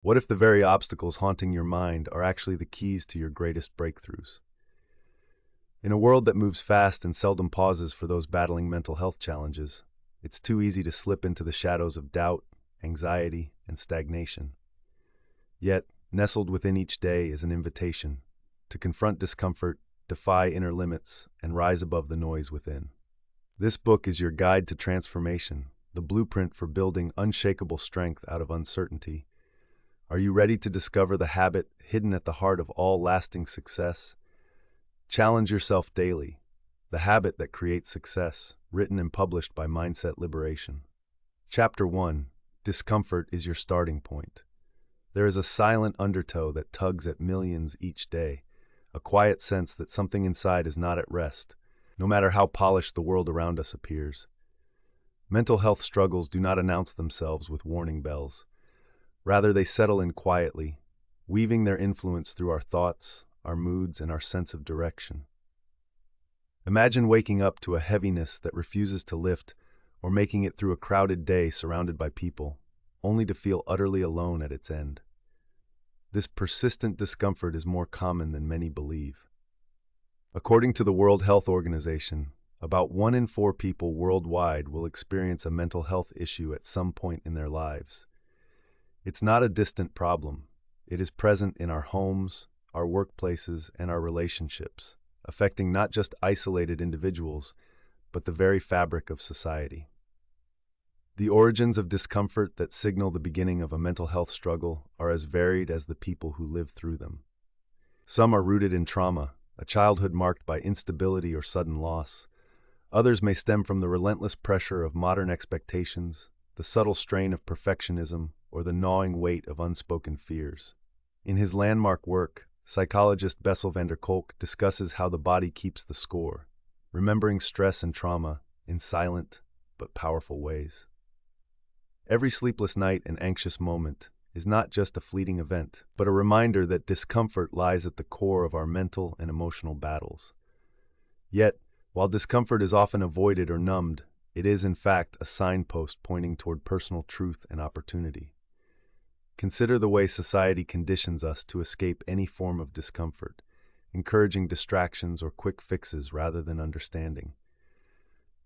What if the very obstacles haunting your mind are actually the keys to your greatest breakthroughs? In a world that moves fast and seldom pauses for those battling mental health challenges, it's too easy to slip into the shadows of doubt, anxiety, and stagnation. Yet, nestled within each day is an invitation to confront discomfort, defy inner limits, and rise above the noise within. This book is your guide to transformation, the blueprint for building unshakable strength out of uncertainty. Are you ready to discover the habit hidden at the heart of all lasting success? Challenge yourself daily, the habit that creates success, written and published by Mindset Liberation. Chapter 1: Discomfort is your starting point. There is a silent undertow that tugs at millions each day, a quiet sense that something inside is not at rest, no matter how polished the world around us appears. Mental health struggles do not announce themselves with warning bells. Rather, they settle in quietly, weaving their influence through our thoughts, our moods, and our sense of direction. Imagine waking up to a heaviness that refuses to lift, or making it through a crowded day surrounded by people, only to feel utterly alone at its end. This persistent discomfort is more common than many believe. According to the World Health Organization, about 1 in 4 people worldwide will experience a mental health issue at some point in their lives. It's not a distant problem. It is present in our homes, our workplaces, and our relationships, affecting not just isolated individuals, but the very fabric of society. The origins of discomfort that signal the beginning of a mental health struggle are as varied as the people who live through them. Some are rooted in trauma, a childhood marked by instability or sudden loss. Others may stem from the relentless pressure of modern expectations, the subtle strain of perfectionism, or the gnawing weight of unspoken fears. In his landmark work, psychologist Bessel van der Kolk discusses how the body keeps the score, remembering stress and trauma in silent but powerful ways. Every sleepless night and anxious moment is not just a fleeting event, but a reminder that discomfort lies at the core of our mental and emotional battles. Yet, while discomfort is often avoided or numbed, it is in fact a signpost pointing toward personal truth and opportunity. Consider the way society conditions us to escape any form of discomfort, encouraging distractions or quick fixes rather than understanding.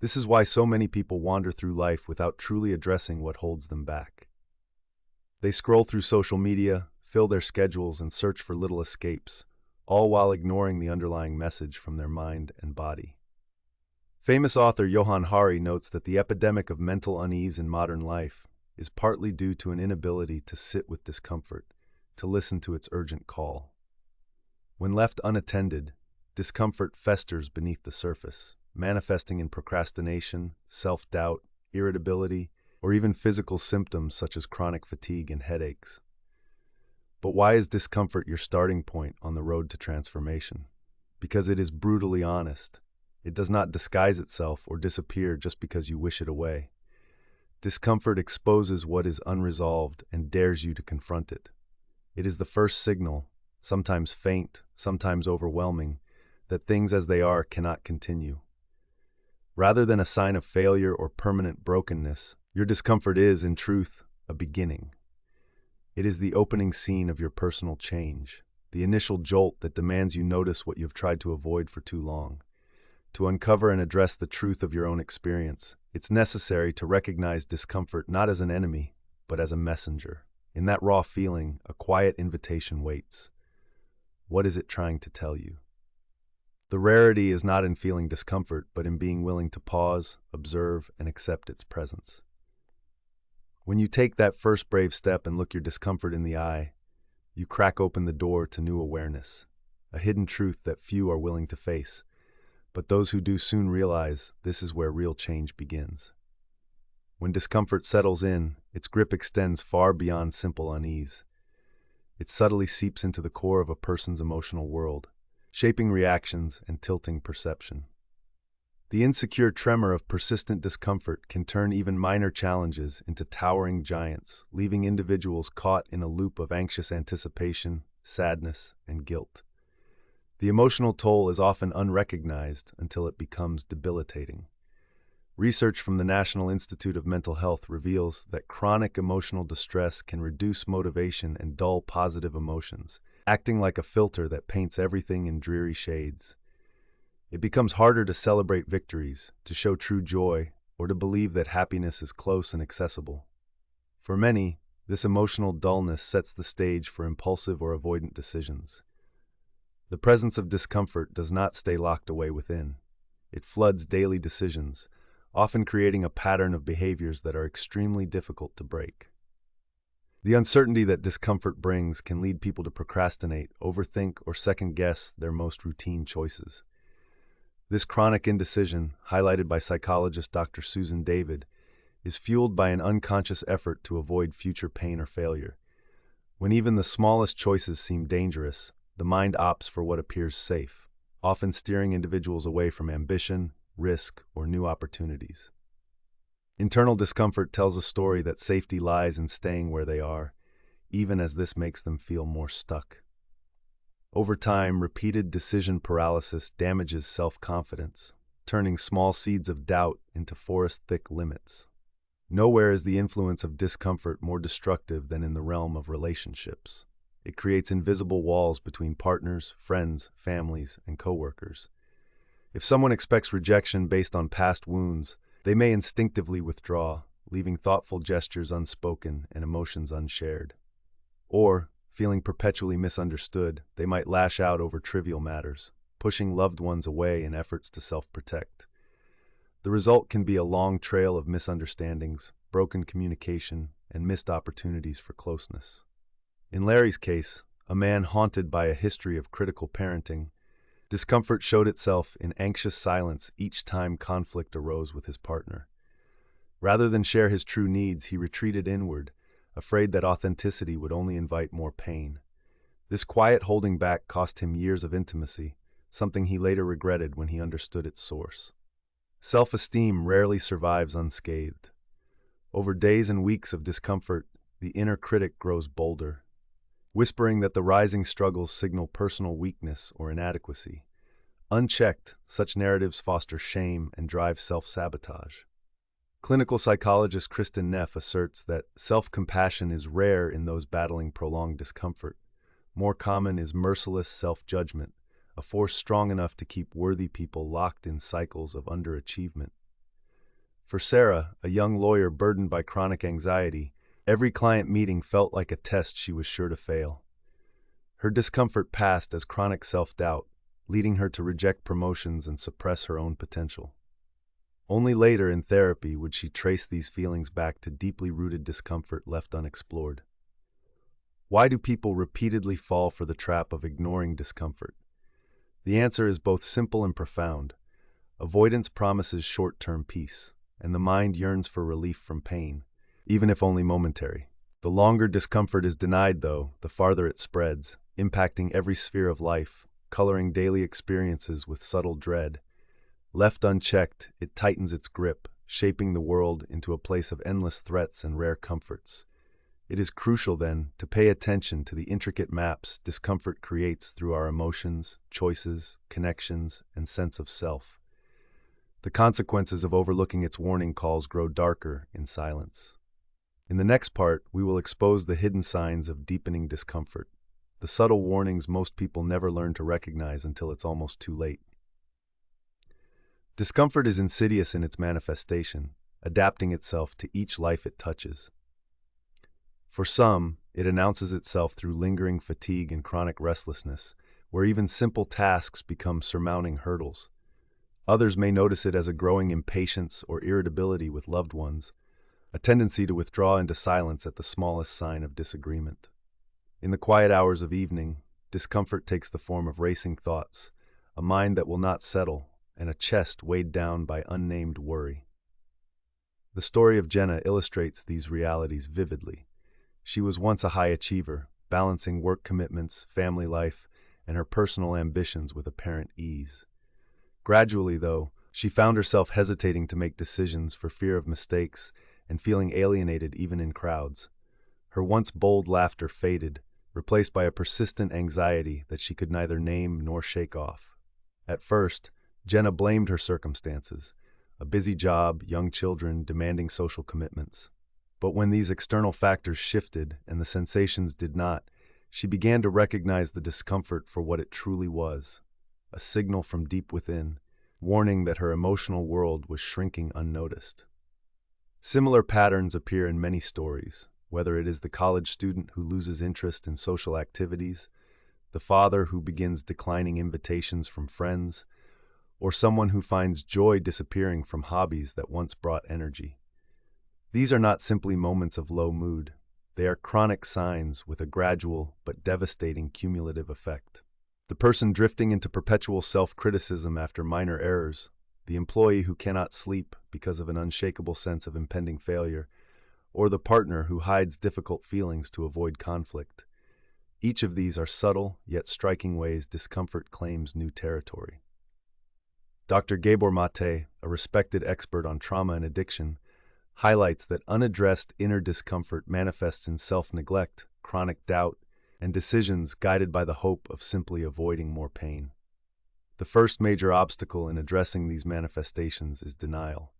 This is why so many people wander through life without truly addressing what holds them back. They scroll through social media, fill their schedules, and search for little escapes, all while ignoring the underlying message from their mind and body. Famous author Johann Hari notes that the epidemic of mental unease in modern life is partly due to an inability to sit with discomfort, to listen to its urgent call. When left unattended, discomfort festers beneath the surface, manifesting in procrastination, self-doubt, irritability, or even physical symptoms such as chronic fatigue and headaches. But why is discomfort your starting point on the road to transformation? Because it is brutally honest. It does not disguise itself or disappear just because you wish it away. Discomfort exposes what is unresolved and dares you to confront it. It is the first signal, sometimes faint, sometimes overwhelming, that things as they are cannot continue. Rather than a sign of failure or permanent brokenness, your discomfort is, in truth, a beginning. It is the opening scene of your personal change, the initial jolt that demands you notice what you've tried to avoid for too long. To uncover and address the truth of your own experience, it's necessary to recognize discomfort not as an enemy, but as a messenger. In that raw feeling, a quiet invitation waits. What is it trying to tell you? The rarity is not in feeling discomfort, but in being willing to pause, observe, and accept its presence. When you take that first brave step and look your discomfort in the eye, you crack open the door to new awareness, a hidden truth that few are willing to face. But those who do soon realize this is where real change begins. When discomfort settles in, its grip extends far beyond simple unease. It subtly seeps into the core of a person's emotional world, shaping reactions and tilting perception. The insecure tremor of persistent discomfort can turn even minor challenges into towering giants, leaving individuals caught in a loop of anxious anticipation, sadness, and guilt. The emotional toll is often unrecognized until it becomes debilitating. Research from the National Institute of Mental Health reveals that chronic emotional distress can reduce motivation and dull positive emotions, acting like a filter that paints everything in dreary shades. It becomes harder to celebrate victories, to show true joy, or to believe that happiness is close and accessible. For many, this emotional dullness sets the stage for impulsive or avoidant decisions. The presence of discomfort does not stay locked away within. It floods daily decisions, often creating a pattern of behaviors that are extremely difficult to break. The uncertainty that discomfort brings can lead people to procrastinate, overthink, or second-guess their most routine choices. This chronic indecision, highlighted by psychologist Dr. Susan David, is fueled by an unconscious effort to avoid future pain or failure. When even the smallest choices seem dangerous, the mind opts for what appears safe, often steering individuals away from ambition, risk, or new opportunities. Internal discomfort tells a story that safety lies in staying where they are, even as this makes them feel more stuck. Over time, repeated decision paralysis damages self-confidence, turning small seeds of doubt into forest-thick limits. Nowhere is the influence of discomfort more destructive than in the realm of relationships. It creates invisible walls between partners, friends, families, and coworkers. If someone expects rejection based on past wounds, they may instinctively withdraw, leaving thoughtful gestures unspoken and emotions unshared. Or, feeling perpetually misunderstood, they might lash out over trivial matters, pushing loved ones away in efforts to self-protect. The result can be a long trail of misunderstandings, broken communication, and missed opportunities for closeness. In Larry's case, a man haunted by a history of critical parenting, discomfort showed itself in anxious silence each time conflict arose with his partner. Rather than share his true needs, he retreated inward, afraid that authenticity would only invite more pain. This quiet holding back cost him years of intimacy, something he later regretted when he understood its source. Self-esteem rarely survives unscathed. Over days and weeks of discomfort, the inner critic grows bolder, whispering that the rising struggles signal personal weakness or inadequacy. Unchecked, such narratives foster shame and drive self-sabotage. Clinical psychologist Kristen Neff asserts that self-compassion is rare in those battling prolonged discomfort. More common is merciless self-judgment, a force strong enough to keep worthy people locked in cycles of underachievement. For Sarah, a young lawyer burdened by chronic anxiety, every client meeting felt like a test she was sure to fail. Her discomfort passed as chronic self-doubt, leading her to reject promotions and suppress her own potential. Only later in therapy would she trace these feelings back to deeply rooted discomfort left unexplored. Why do people repeatedly fall for the trap of ignoring discomfort? The answer is both simple and profound. Avoidance promises short-term peace, and the mind yearns for relief from pain, even if only momentary. The longer discomfort is denied, though, the farther it spreads, impacting every sphere of life, coloring daily experiences with subtle dread. Left unchecked, it tightens its grip, shaping the world into a place of endless threats and rare comforts. It is crucial, then, to pay attention to the intricate maps discomfort creates through our emotions, choices, connections, and sense of self. The consequences of overlooking its warning calls grow darker in silence. In the next part, we will expose the hidden signs of deepening discomfort, the subtle warnings most people never learn to recognize until it's almost too late. Discomfort is insidious in its manifestation, adapting itself to each life it touches. For some, it announces itself through lingering fatigue and chronic restlessness, where even simple tasks become surmounting hurdles. Others may notice it as a growing impatience or irritability with loved ones, a tendency to withdraw into silence at the smallest sign of disagreement. In the quiet hours of evening, discomfort takes the form of racing thoughts, a mind that will not settle, and a chest weighed down by unnamed worry. The story of Jenna illustrates these realities vividly. She was once a high achiever, balancing work commitments, family life, and her personal ambitions with apparent ease. Gradually, though, she found herself hesitating to make decisions for fear of mistakes and feeling alienated even in crowds. Her once bold laughter faded, replaced by a persistent anxiety that she could neither name nor shake off. At first, Jenna blamed her circumstances, a busy job, young children, demanding social commitments. But when these external factors shifted and the sensations did not, she began to recognize the discomfort for what it truly was, a signal from deep within, warning that her emotional world was shrinking unnoticed. Similar patterns appear in many stories, whether it is the college student who loses interest in social activities, the father who begins declining invitations from friends, or someone who finds joy disappearing from hobbies that once brought energy. These are not simply moments of low mood. They are chronic signs with a gradual but devastating cumulative effect. The person drifting into perpetual self-criticism after minor errors, the employee who cannot sleep because of an unshakable sense of impending failure, or the partner who hides difficult feelings to avoid conflict. Each of these are subtle yet striking ways discomfort claims new territory. Dr. Gabor Mate, a respected expert on trauma and addiction, highlights that unaddressed inner discomfort manifests in self-neglect, chronic doubt, and decisions guided by the hope of simply avoiding more pain. The first major obstacle in addressing these manifestations is denial.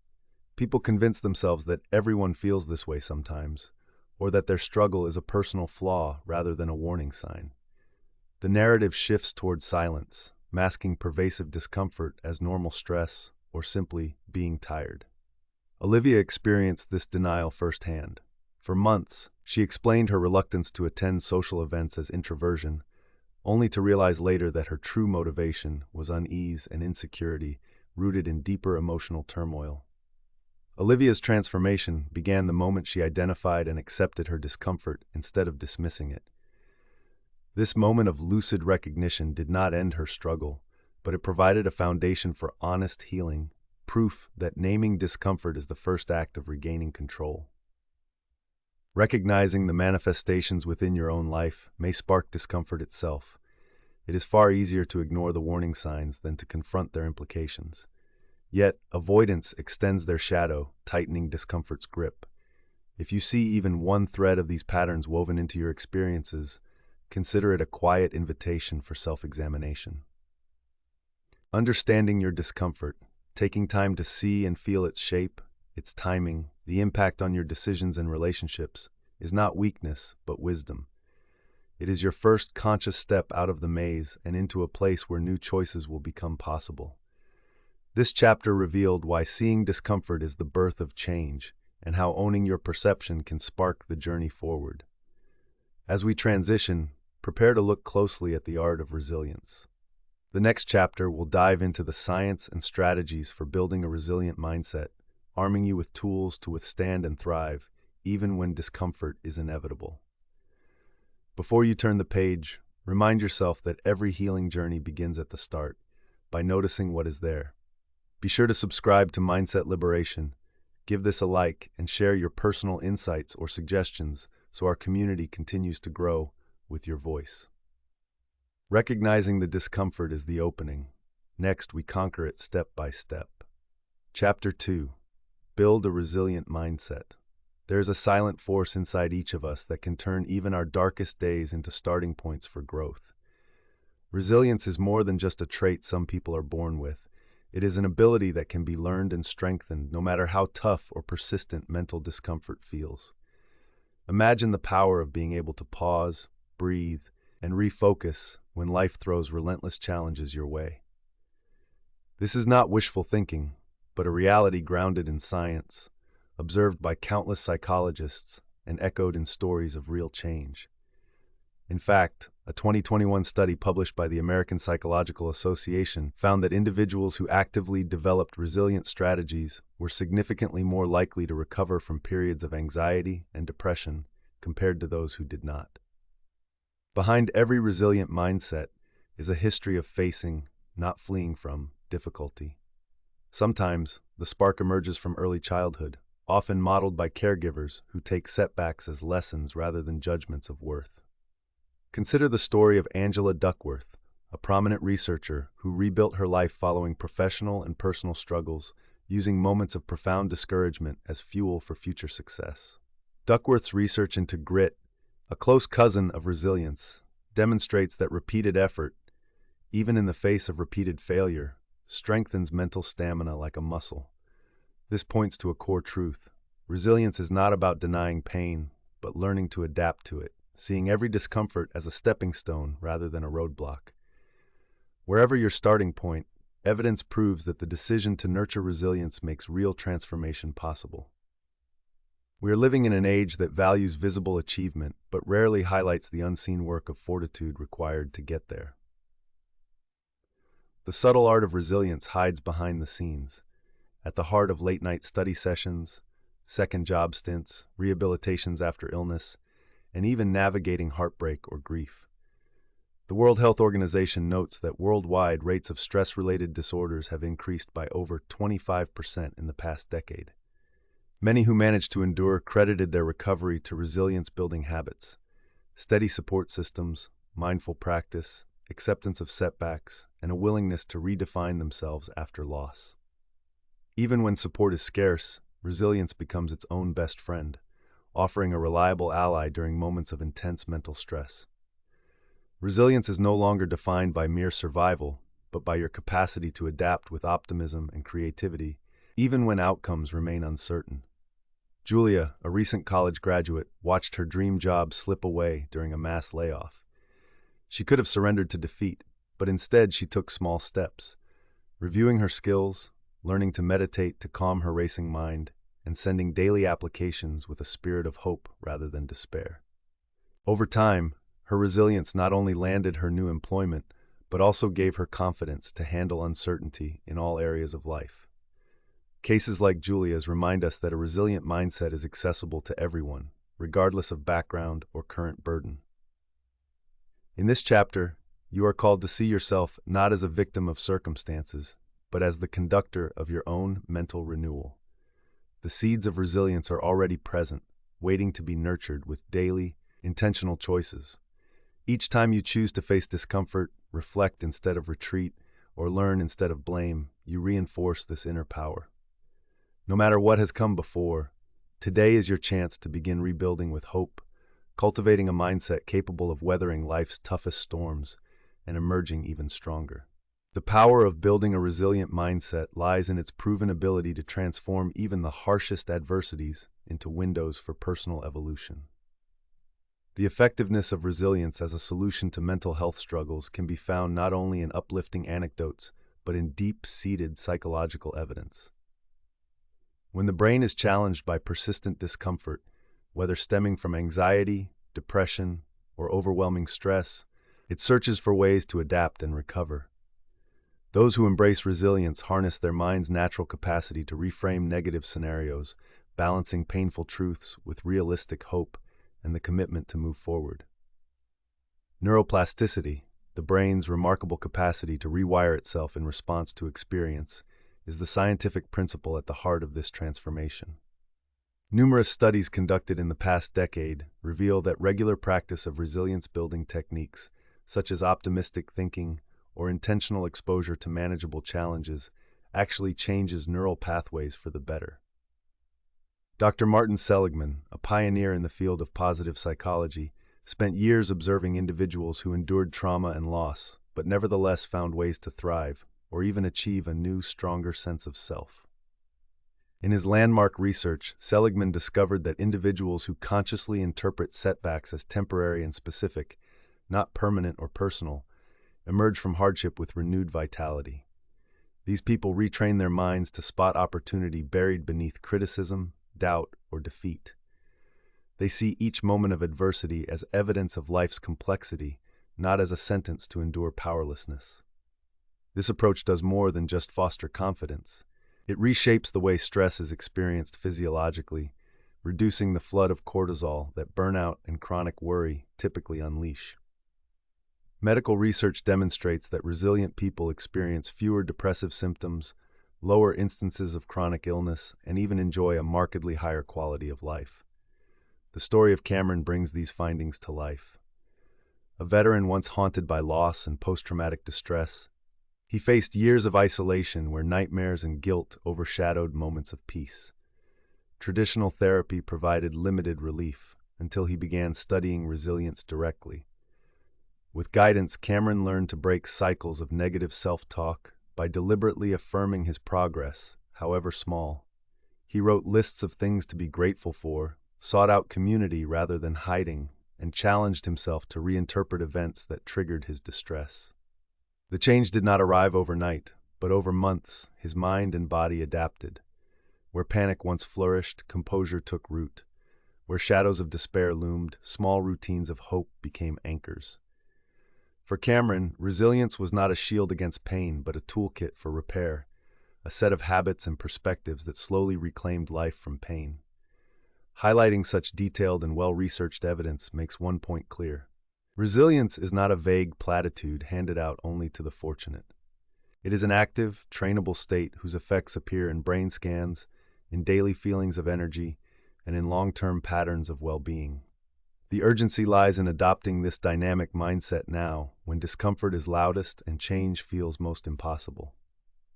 People convince themselves that everyone feels this way sometimes, or that their struggle is a personal flaw rather than a warning sign. The narrative shifts toward silence, masking pervasive discomfort as normal stress or simply being tired. Olivia experienced this denial firsthand. For months, she explained her reluctance to attend social events as introversion, only to realize later that her true motivation was unease and insecurity rooted in deeper emotional turmoil. Olivia's transformation began the moment she identified and accepted her discomfort instead of dismissing it. This moment of lucid recognition did not end her struggle, but it provided a foundation for honest healing, proof that naming discomfort is the first act of regaining control. Recognizing the manifestations within your own life may spark discomfort itself. It is far easier to ignore the warning signs than to confront their implications. Yet, avoidance extends their shadow, tightening discomfort's grip. If you see even one thread of these patterns woven into your experiences, consider it a quiet invitation for self-examination. Understanding your discomfort, taking time to see and feel its shape, its timing, the impact on your decisions and relationships, is not weakness, but wisdom. It is your first conscious step out of the maze and into a place where new choices will become possible. This chapter revealed why seeing discomfort is the birth of change, and how owning your perception can spark the journey forward. As we transition, prepare to look closely at the art of resilience. The next chapter will dive into the science and strategies for building a resilient mindset, arming you with tools to withstand and thrive, even when discomfort is inevitable. Before you turn the page, remind yourself that every healing journey begins at the start, by noticing what is there. Be sure to subscribe to Mindset Liberation, give this a like, and share your personal insights or suggestions so our community continues to grow with your voice. Recognizing the discomfort is the opening. Next, we conquer it step by step. Chapter 2. Build a resilient mindset. There is a silent force inside each of us that can turn even our darkest days into starting points for growth. Resilience is more than just a trait some people are born with. It is an ability that can be learned and strengthened no matter how tough or persistent mental discomfort feels. Imagine the power of being able to pause, breathe, and refocus when life throws relentless challenges your way. This is not wishful thinking, but a reality grounded in science, observed by countless psychologists and echoed in stories of real change. In fact, a 2021 study published by the American Psychological Association found that individuals who actively developed resilient strategies were significantly more likely to recover from periods of anxiety and depression compared to those who did not. Behind every resilient mindset is a history of facing, not fleeing from, difficulty. Sometimes, the spark emerges from early childhood, often modeled by caregivers who take setbacks as lessons rather than judgments of worth. Consider the story of Angela Duckworth, a prominent researcher who rebuilt her life following professional and personal struggles, using moments of profound discouragement as fuel for future success. Duckworth's research into grit, a close cousin of resilience, demonstrates that repeated effort, even in the face of repeated failure, strengthens mental stamina like a muscle. This points to a core truth. Resilience is not about denying pain, but learning to adapt to it, seeing every discomfort as a stepping stone rather than a roadblock. Wherever your starting point, evidence proves that the decision to nurture resilience makes real transformation possible. We are living in an age that values visible achievement, but rarely highlights the unseen work of fortitude required to get there. The subtle art of resilience hides behind the scenes, at the heart of late-night study sessions, second job stints, rehabilitations after illness, and even navigating heartbreak or grief. The World Health Organization notes that worldwide rates of stress-related disorders have increased by over 25% in the past decade. Many who managed to endure credited their recovery to resilience-building habits, steady support systems, mindful practice, acceptance of setbacks, and a willingness to redefine themselves after loss. Even when support is scarce, resilience becomes its own best friend, offering a reliable ally during moments of intense mental stress. Resilience is no longer defined by mere survival, but by your capacity to adapt with optimism and creativity, even when outcomes remain uncertain. Julia, a recent college graduate, watched her dream job slip away during a mass layoff. She could have surrendered to defeat, but instead she took small steps, reviewing her skills, learning to meditate to calm her racing mind, and sending daily applications with a spirit of hope rather than despair. Over time, her resilience not only landed her new employment, but also gave her confidence to handle uncertainty in all areas of life. Cases like Julia's remind us that a resilient mindset is accessible to everyone, regardless of background or current burden. In this chapter, you are called to see yourself not as a victim of circumstances, but as the conductor of your own mental renewal. The seeds of resilience are already present, waiting to be nurtured with daily, intentional choices. Each time you choose to face discomfort, reflect instead of retreat, or learn instead of blame, you reinforce this inner power. No matter what has come before, today is your chance to begin rebuilding with hope, cultivating a mindset capable of weathering life's toughest storms and emerging even stronger. The power of building a resilient mindset lies in its proven ability to transform even the harshest adversities into windows for personal evolution. The effectiveness of resilience as a solution to mental health struggles can be found not only in uplifting anecdotes, but in deep-seated psychological evidence. When the brain is challenged by persistent discomfort, whether stemming from anxiety, depression, or overwhelming stress, it searches for ways to adapt and recover. Those who embrace resilience harness their mind's natural capacity to reframe negative scenarios, balancing painful truths with realistic hope and the commitment to move forward. Neuroplasticity, the brain's remarkable capacity to rewire itself in response to experience, is the scientific principle at the heart of this transformation. Numerous studies conducted in the past decade reveal that regular practice of resilience-building techniques, such as optimistic thinking or intentional exposure to manageable challenges, actually changes neural pathways for the better. Dr. Martin Seligman, a pioneer in the field of positive psychology, spent years observing individuals who endured trauma and loss, but nevertheless found ways to thrive, or even achieve a new, stronger sense of self. In his landmark research, Seligman discovered that individuals who consciously interpret setbacks as temporary and specific, not permanent or personal, emerge from hardship with renewed vitality. These people retrain their minds to spot opportunity buried beneath criticism, doubt, or defeat. They see each moment of adversity as evidence of life's complexity, not as a sentence to endure powerlessness. This approach does more than just foster confidence. It reshapes the way stress is experienced physiologically, reducing the flood of cortisol that burnout and chronic worry typically unleash. Medical research demonstrates that resilient people experience fewer depressive symptoms, lower instances of chronic illness, and even enjoy a markedly higher quality of life. The story of Cameron brings these findings to life. A veteran once haunted by loss and post-traumatic distress, he faced years of isolation where nightmares and guilt overshadowed moments of peace. Traditional therapy provided limited relief until he began studying resilience directly. With guidance, Cameron learned to break cycles of negative self-talk by deliberately affirming his progress, however small. He wrote lists of things to be grateful for, sought out community rather than hiding, and challenged himself to reinterpret events that triggered his distress. The change did not arrive overnight, but over months, his mind and body adapted. Where panic once flourished, composure took root. Where shadows of despair loomed, small routines of hope became anchors. For Cameron, resilience was not a shield against pain, but a toolkit for repair, a set of habits and perspectives that slowly reclaimed life from pain. Highlighting such detailed and well-researched evidence makes one point clear. Resilience is not a vague platitude handed out only to the fortunate. It is an active, trainable state whose effects appear in brain scans, in daily feelings of energy, and in long-term patterns of well-being. The urgency lies in adopting this dynamic mindset now, when discomfort is loudest and change feels most impossible.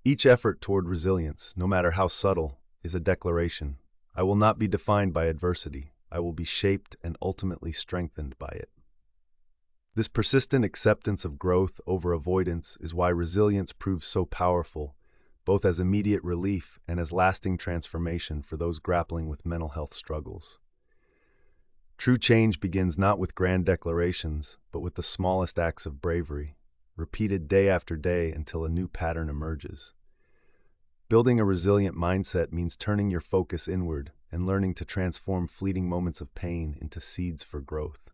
Each effort toward resilience, no matter how subtle, is a declaration. I will not be defined by adversity. I will be shaped and ultimately strengthened by it. This persistent acceptance of growth over avoidance is why resilience proves so powerful, both as immediate relief and as lasting transformation for those grappling with mental health struggles. True change begins not with grand declarations, but with the smallest acts of bravery, repeated day after day until a new pattern emerges. Building a resilient mindset means turning your focus inward and learning to transform fleeting moments of pain into seeds for growth.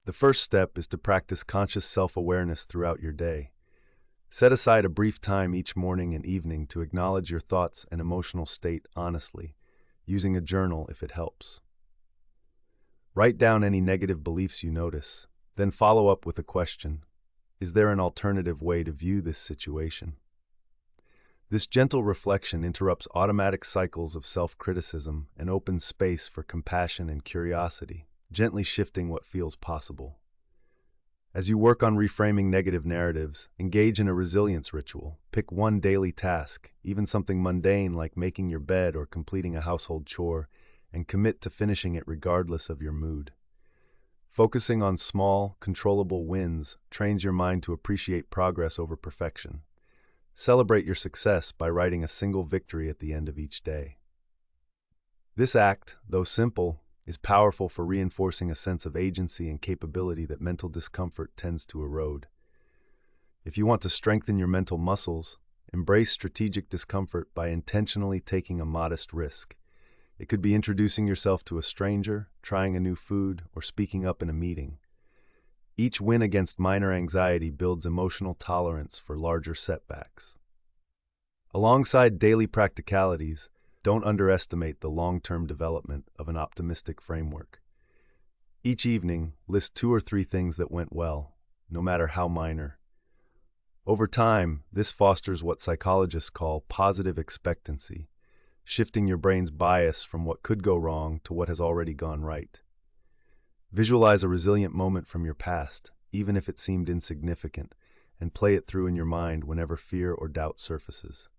The first step is to practice conscious self-awareness throughout your day. Set aside a brief time each morning and evening to acknowledge your thoughts and emotional state honestly, using a journal if it helps. Write down any negative beliefs you notice, then follow up with a question. Is there an alternative way to view this situation? This gentle reflection interrupts automatic cycles of self-criticism and opens space for compassion and curiosity, gently shifting what feels possible. As you work on reframing negative narratives, engage in a resilience ritual. Pick one daily task, even something mundane like making your bed or completing a household chore, and commit to finishing it regardless of your mood. Focusing on small, controllable wins trains your mind to appreciate progress over perfection. Celebrate your success by writing a single victory at the end of each day. This act, though simple, is powerful for reinforcing a sense of agency and capability that mental discomfort tends to erode. If you want to strengthen your mental muscles, embrace strategic discomfort by intentionally taking a modest risk. It could be introducing yourself to a stranger, trying a new food, or speaking up in a meeting. Each win against minor anxiety builds emotional tolerance for larger setbacks. Alongside daily practicalities, don't underestimate the long-term development of an optimistic framework. Each evening, list 2 or 3 things that went well, no matter how minor. Over time, this fosters what psychologists call positive expectancy, shifting your brain's bias from what could go wrong to what has already gone right. Visualize a resilient moment from your past, even if it seemed insignificant, and play it through in your mind whenever fear or doubt surfaces.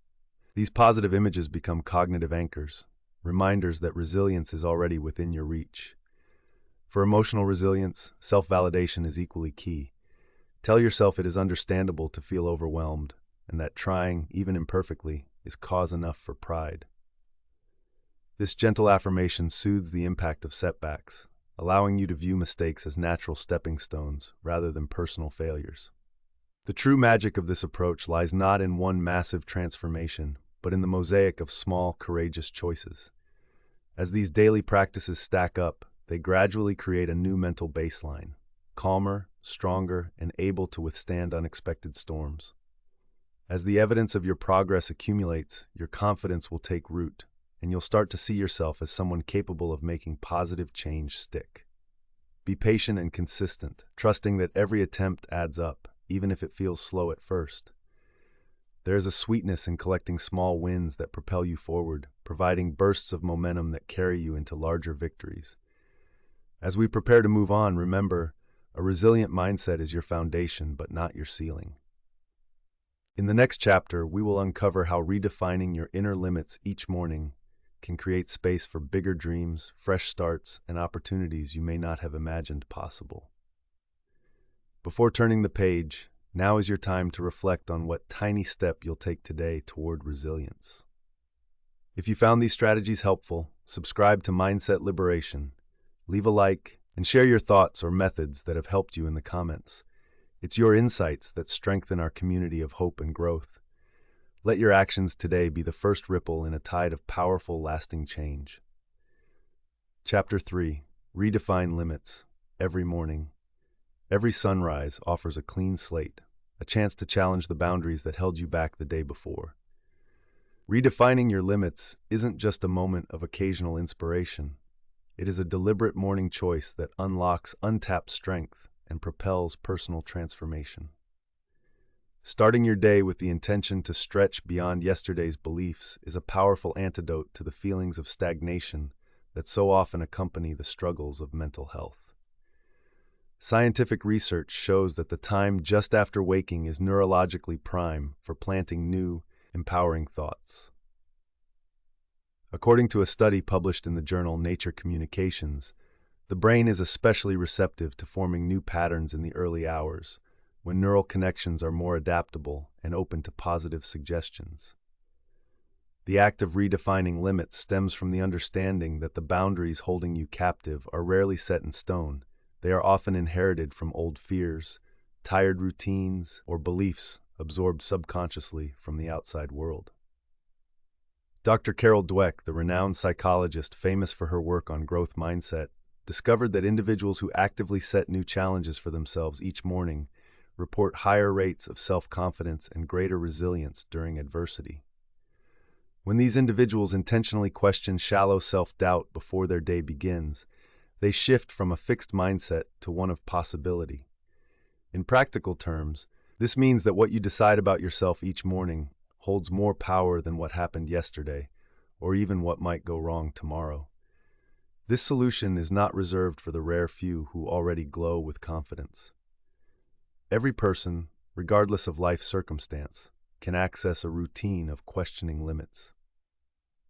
These positive images become cognitive anchors, reminders that resilience is already within your reach. For emotional resilience, self-validation is equally key. Tell yourself it is understandable to feel overwhelmed, and that trying, even imperfectly, is cause enough for pride. This gentle affirmation soothes the impact of setbacks, allowing you to view mistakes as natural stepping stones rather than personal failures. The true magic of this approach lies not in one massive transformation, but in the mosaic of small, courageous choices. As these daily practices stack up, they gradually create a new mental baseline, calmer, stronger, and able to withstand unexpected storms. As the evidence of your progress accumulates, your confidence will take root, and you'll start to see yourself as someone capable of making positive change stick. Be patient and consistent, trusting that every attempt adds up, even if it feels slow at first. There is a sweetness in collecting small wins that propel you forward, providing bursts of momentum that carry you into larger victories. As we prepare to move on, remember, a resilient mindset is your foundation, but not your ceiling. In the next chapter, we will uncover how redefining your inner limits each morning can create space for bigger dreams, fresh starts, and opportunities you may not have imagined possible. Before turning the page, now is your time to reflect on what tiny step you'll take today toward resilience. If you found these strategies helpful, subscribe to Mindset Liberation, leave a like, and share your thoughts or methods that have helped you in the comments. It's your insights that strengthen our community of hope and growth. Let your actions today be the first ripple in a tide of powerful, lasting change. Chapter 3. Redefine Limits. Every morning. Every sunrise offers a clean slate, a chance to challenge the boundaries that held you back the day before. Redefining your limits isn't just a moment of occasional inspiration. It is a deliberate morning choice that unlocks untapped strength and propels personal transformation. Starting your day with the intention to stretch beyond yesterday's beliefs is a powerful antidote to the feelings of stagnation that so often accompany the struggles of mental health. Scientific research shows that the time just after waking is neurologically prime for planting new, empowering thoughts. According to a study published in the journal Nature Communications, the brain is especially receptive to forming new patterns in the early hours, when neural connections are more adaptable and open to positive suggestions. The act of redefining limits stems from the understanding that the boundaries holding you captive are rarely set in stone. They are often inherited from old fears, tired routines, or beliefs absorbed subconsciously from the outside world. Dr. Carol Dweck, the renowned psychologist famous for her work on growth mindset, discovered that individuals who actively set new challenges for themselves each morning report higher rates of self-confidence and greater resilience during adversity. When these individuals intentionally question shallow self-doubt before their day begins, they shift from a fixed mindset to one of possibility. In practical terms, this means that what you decide about yourself each morning holds more power than what happened yesterday, or even what might go wrong tomorrow. This solution is not reserved for the rare few who already glow with confidence. Every person, regardless of life circumstance, can access a routine of questioning limits.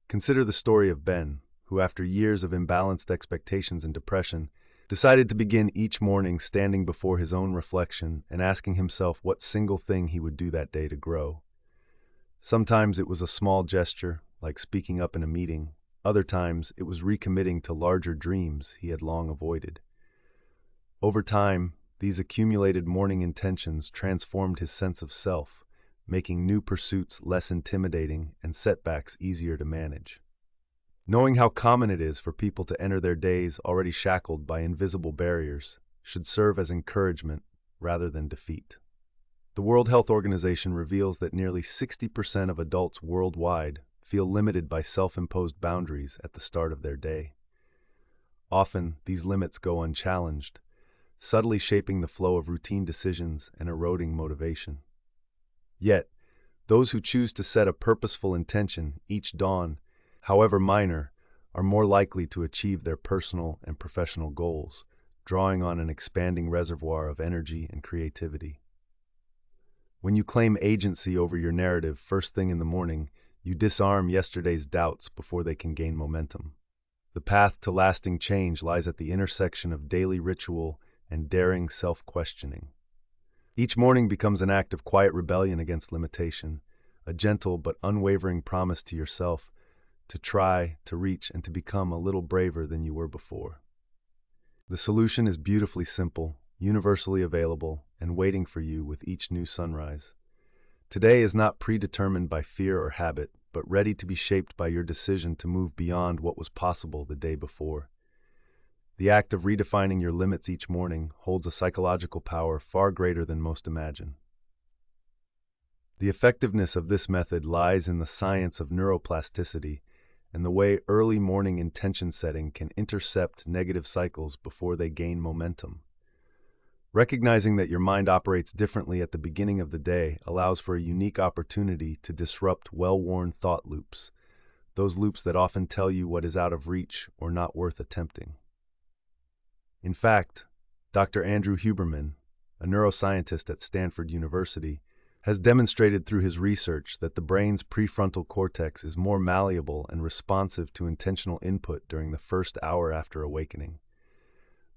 Consider the story of Ben, who after years of imbalanced expectations and depression, decided to begin each morning standing before his own reflection and asking himself what single thing he would do that day to grow. Sometimes it was a small gesture, like speaking up in a meeting. Other times it was recommitting to larger dreams he had long avoided. Over time, these accumulated morning intentions transformed his sense of self, making new pursuits less intimidating and setbacks easier to manage. Knowing how common it is for people to enter their days already shackled by invisible barriers should serve as encouragement rather than defeat. The World Health Organization reveals that nearly 60% of adults worldwide feel limited by self-imposed boundaries at the start of their day. Often, these limits go unchallenged, subtly shaping the flow of routine decisions and eroding motivation. Yet, those who choose to set a purposeful intention each dawn, however minor, are more likely to achieve their personal and professional goals, drawing on an expanding reservoir of energy and creativity. When you claim agency over your narrative first thing in the morning, you disarm yesterday's doubts before they can gain momentum. The path to lasting change lies at the intersection of daily ritual and daring self-questioning. Each morning becomes an act of quiet rebellion against limitation, a gentle but unwavering promise to yourself to try, to reach, and to become a little braver than you were before. The solution is beautifully simple, universally available, and waiting for you with each new sunrise. Today is not predetermined by fear or habit, but ready to be shaped by your decision to move beyond what was possible the day before. The act of redefining your limits each morning holds a psychological power far greater than most imagine. The effectiveness of this method lies in the science of neuroplasticity and the way early morning intention setting can intercept negative cycles before they gain momentum. Recognizing that your mind operates differently at the beginning of the day allows for a unique opportunity to disrupt well-worn thought loops, those loops that often tell you what is out of reach or not worth attempting. In fact, Dr. Andrew Huberman, a neuroscientist at Stanford University, has demonstrated through his research that the brain's prefrontal cortex is more malleable and responsive to intentional input during the first hour after awakening.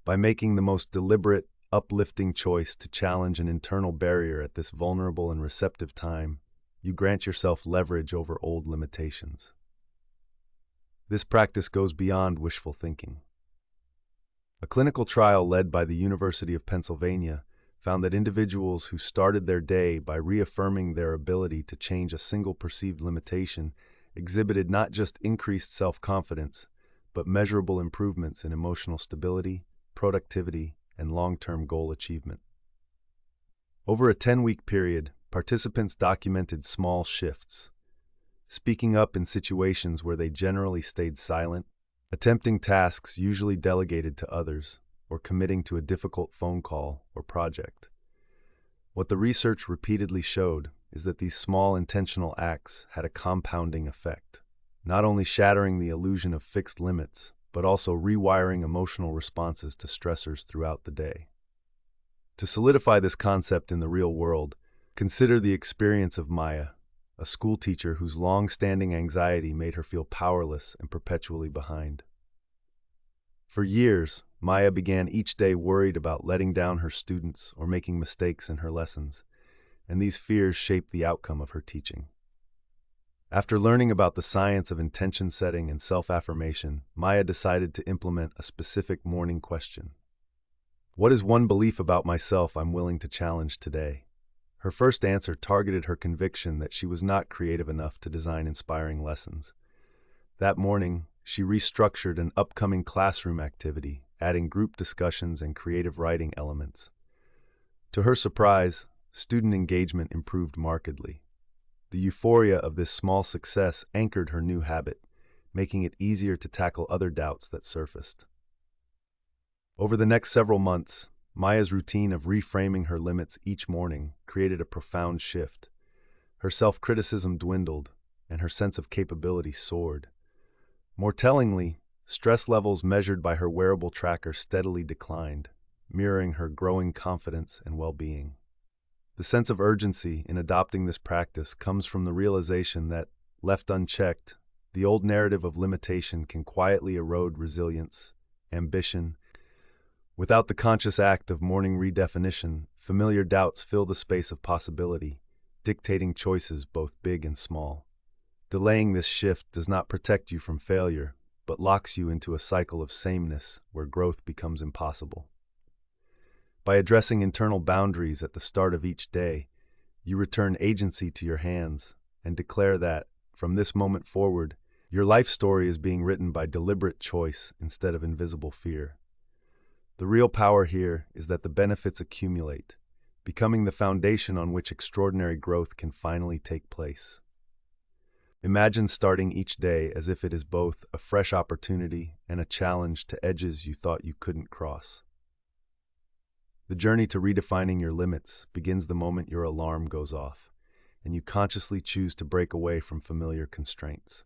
By making the most deliberate, uplifting choice to challenge an internal barrier at this vulnerable and receptive time, you grant yourself leverage over old limitations. This practice goes beyond wishful thinking. A clinical trial led by the University of Pennsylvania found that individuals who started their day by reaffirming their ability to change a single perceived limitation exhibited not just increased self-confidence, but measurable improvements in emotional stability, productivity, and long-term goal achievement. Over a 10-week period, participants documented small shifts, speaking up in situations where they generally stayed silent, attempting tasks usually delegated to others, or committing to a difficult phone call or project. What the research repeatedly showed is that these small intentional acts had a compounding effect, not only shattering the illusion of fixed limits, but also rewiring emotional responses to stressors throughout the day. To solidify this concept in the real world, consider the experience of Maya, a schoolteacher whose long-standing anxiety made her feel powerless and perpetually behind. For years, Maya began each day worried about letting down her students or making mistakes in her lessons, and these fears shaped the outcome of her teaching. After learning about the science of intention setting and self-affirmation, Maya decided to implement a specific morning question. What is one belief about myself I'm willing to challenge today? Her first answer targeted her conviction that she was not creative enough to design inspiring lessons. That morning, she restructured an upcoming classroom activity, adding group discussions and creative writing elements. To her surprise, student engagement improved markedly. The euphoria of this small success anchored her new habit, making it easier to tackle other doubts that surfaced. Over the next several months, Maya's routine of reframing her limits each morning created a profound shift. Her self-criticism dwindled, and her sense of capability soared. More tellingly, stress levels measured by her wearable tracker steadily declined, mirroring her growing confidence and well-being. The sense of urgency in adopting this practice comes from the realization that, left unchecked, the old narrative of limitation can quietly erode resilience, ambition. Without the conscious act of morning redefinition, familiar doubts fill the space of possibility, dictating choices both big and small. Delaying this shift does not protect you from failure, but locks you into a cycle of sameness where growth becomes impossible. By addressing internal boundaries at the start of each day, you return agency to your hands and declare that, from this moment forward, your life story is being written by deliberate choice instead of invisible fear. The real power here is that the benefits accumulate, becoming the foundation on which extraordinary growth can finally take place. Imagine starting each day as if it is both a fresh opportunity and a challenge to edges you thought you couldn't cross. The journey to redefining your limits begins the moment your alarm goes off, and you consciously choose to break away from familiar constraints.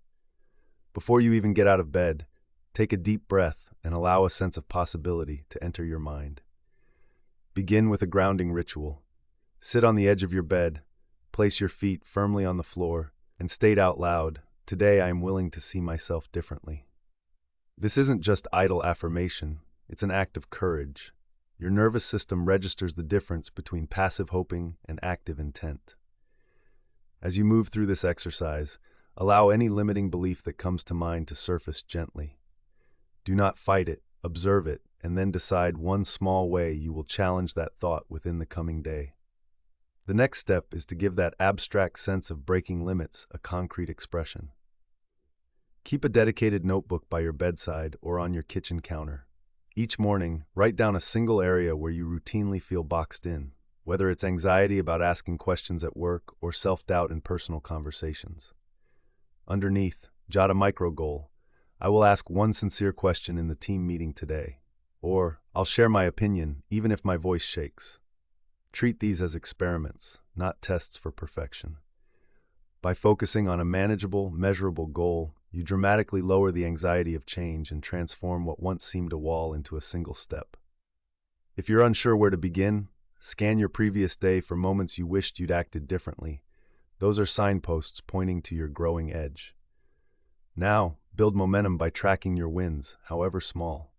Before you even get out of bed, take a deep breath and allow a sense of possibility to enter your mind. Begin with a grounding ritual. Sit on the edge of your bed, place your feet firmly on the floor, and state out loud, "Today I am willing to see myself differently." This isn't just idle affirmation, it's an act of courage. Your nervous system registers the difference between passive hoping and active intent. As you move through this exercise, allow any limiting belief that comes to mind to surface gently. Do not fight it, observe it, and then decide one small way you will challenge that thought within the coming day. The next step is to give that abstract sense of breaking limits a concrete expression. Keep a dedicated notebook by your bedside or on your kitchen counter. Each morning, write down a single area where you routinely feel boxed in, whether it's anxiety about asking questions at work or self-doubt in personal conversations. Underneath, jot a micro goal. I will ask one sincere question in the team meeting today. Or, I'll share my opinion, even if my voice shakes. Treat these as experiments, not tests for perfection. By focusing on a manageable, measurable goal, you dramatically lower the anxiety of change and transform what once seemed a wall into a single step. If you're unsure where to begin, scan your previous day for moments you wished you'd acted differently. Those are signposts pointing to your growing edge. Now, build momentum by tracking your wins, however small.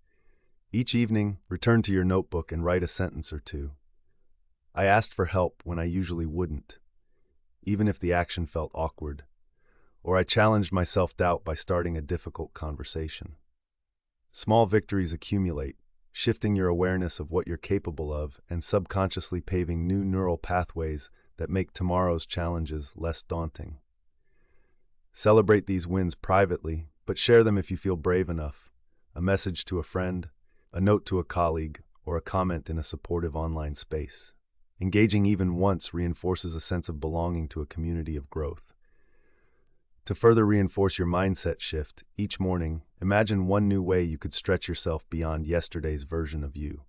Each evening, return to your notebook and write a sentence or two. I asked for help when I usually wouldn't, even if the action felt awkward. or I challenged my self-doubt by starting a difficult conversation. Small victories accumulate, shifting your awareness of what you're capable of and subconsciously paving new neural pathways that make tomorrow's challenges less daunting. Celebrate these wins privately, but share them if you feel brave enough. A message to a friend, a note to a colleague, or a comment in a supportive online space. Engaging even once reinforces a sense of belonging to a community of growth. To further reinforce your mindset shift, each morning, imagine one new way you could stretch yourself beyond yesterday's version of you.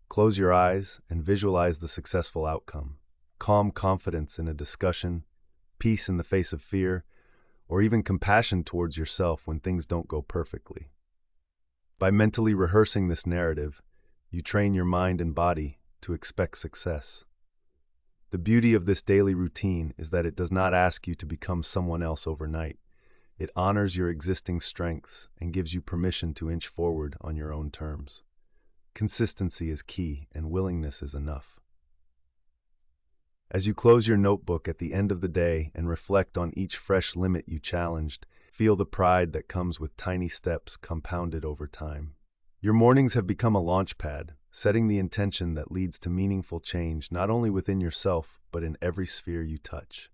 Close your eyes and visualize the successful outcome. Calm confidence in a discussion, peace in the face of fear, or even compassion towards yourself when things don't go perfectly. By mentally rehearsing this narrative, you train your mind and body to expect success. The beauty of this daily routine is that it does not ask you to become someone else overnight. It honors your existing strengths and gives you permission to inch forward on your own terms. Consistency is key, and willingness is enough. As you close your notebook at the end of the day and reflect on each fresh limit you challenged, feel the pride that comes with tiny steps compounded over time. Your mornings have become a launch pad, setting the intention that leads to meaningful change not only within yourself, but in every sphere you touch.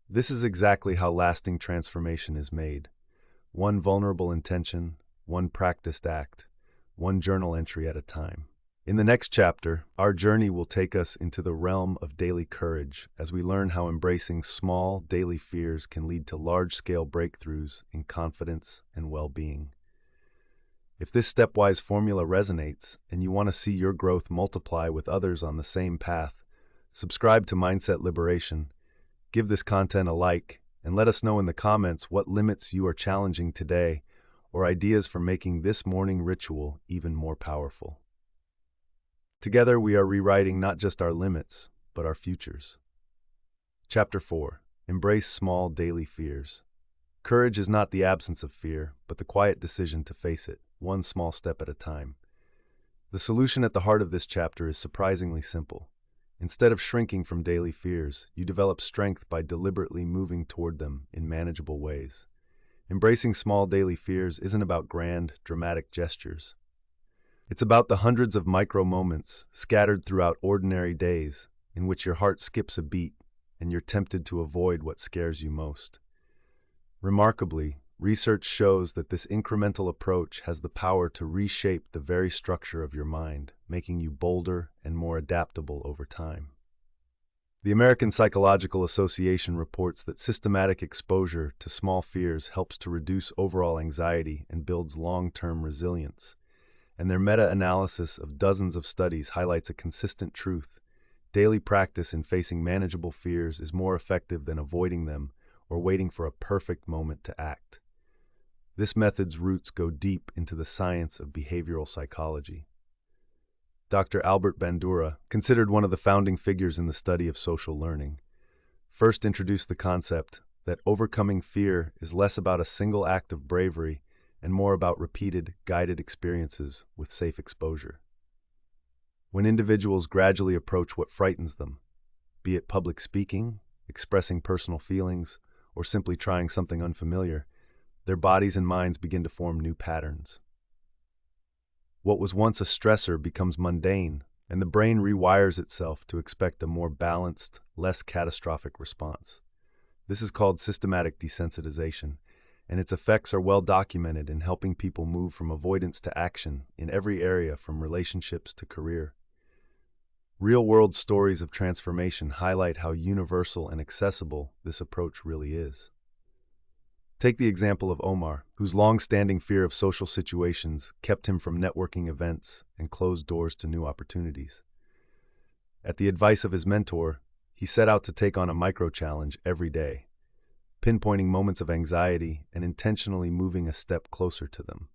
This is exactly how lasting transformation is made. One vulnerable intention, one practiced act, one journal entry at a time. In the next chapter, our journey will take us into the realm of daily courage as we learn how embracing small, daily fears can lead to large-scale breakthroughs in confidence and well-being. If this stepwise formula resonates and you want to see your growth multiply with others on the same path, subscribe to Mindset Liberation, give this content a like, and let us know in the comments what limits you are challenging today or ideas for making this morning ritual even more powerful. Together, we are rewriting not just our limits, but our futures. Chapter 4. Embrace small daily fears. Courage is not the absence of fear, but the quiet decision to face it, one small step at a time. The solution at the heart of this chapter is surprisingly simple. Instead of shrinking from daily fears, you develop strength by deliberately moving toward them in manageable ways. Embracing small daily fears isn't about grand, dramatic gestures. It's about the hundreds of micro moments scattered throughout ordinary days in which your heart skips a beat and you're tempted to avoid what scares you most. Remarkably, research shows that this incremental approach has the power to reshape the very structure of your mind, making you bolder and more adaptable over time. The American Psychological Association reports that systematic exposure to small fears helps to reduce overall anxiety and builds long-term resilience. And their meta-analysis of dozens of studies highlights a consistent truth. Daily practice in facing manageable fears is more effective than avoiding them or waiting for a perfect moment to act. This method's roots go deep into the science of behavioral psychology. Dr. Albert Bandura, considered one of the founding figures in the study of social learning, first introduced the concept that overcoming fear is less about a single act of bravery and more about repeated, guided experiences with safe exposure. When individuals gradually approach what frightens them, be it public speaking, expressing personal feelings, or simply trying something unfamiliar, their bodies and minds begin to form new patterns. What was once a stressor becomes mundane, and the brain rewires itself to expect a more balanced, less catastrophic response. This is called systematic desensitization, and its effects are well documented in helping people move from avoidance to action in every area from relationships to career. Real-world stories of transformation highlight how universal and accessible this approach really is. Take the example of Omar, whose long-standing fear of social situations kept him from networking events and closed doors to new opportunities. At the advice of his mentor, he set out to take on a micro-challenge every day, pinpointing moments of anxiety and intentionally moving a step closer to them.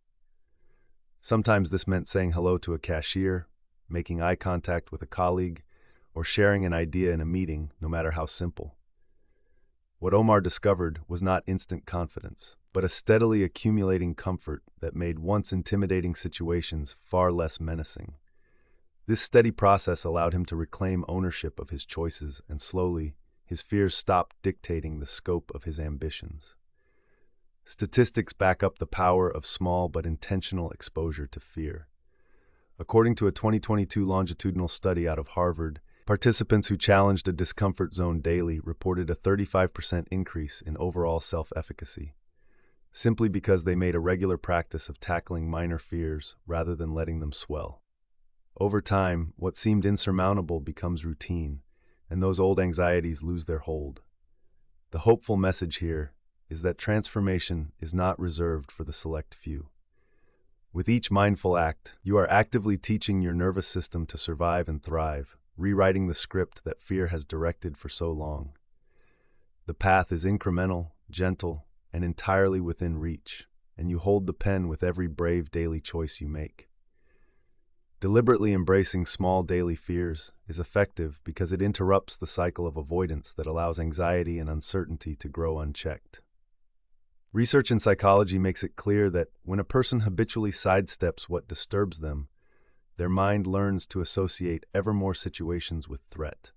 Sometimes this meant saying hello to a cashier, making eye contact with a colleague, or sharing an idea in a meeting, no matter how simple. What Omar discovered was not instant confidence, but a steadily accumulating comfort that made once intimidating situations far less menacing. This steady process allowed him to reclaim ownership of his choices and slowly, his fears stopped dictating the scope of his ambitions. Statistics back up the power of small but intentional exposure to fear. According to a 2022 longitudinal study out of Harvard, participants who challenged a discomfort zone daily reported a 35% increase in overall self-efficacy, simply because they made a regular practice of tackling minor fears rather than letting them swell. Over time, what seemed insurmountable becomes routine, and those old anxieties lose their hold. The hopeful message here is that transformation is not reserved for the select few. With each mindful act, you are actively teaching your nervous system to survive and thrive, rewriting the script that fear has directed for so long. The path is incremental, gentle, and entirely within reach, and you hold the pen with every brave daily choice you make. Deliberately embracing small daily fears is effective because it interrupts the cycle of avoidance that allows anxiety and uncertainty to grow unchecked. Research in psychology makes it clear that when a person habitually sidesteps what disturbs them, their mind learns to associate ever more situations with threat.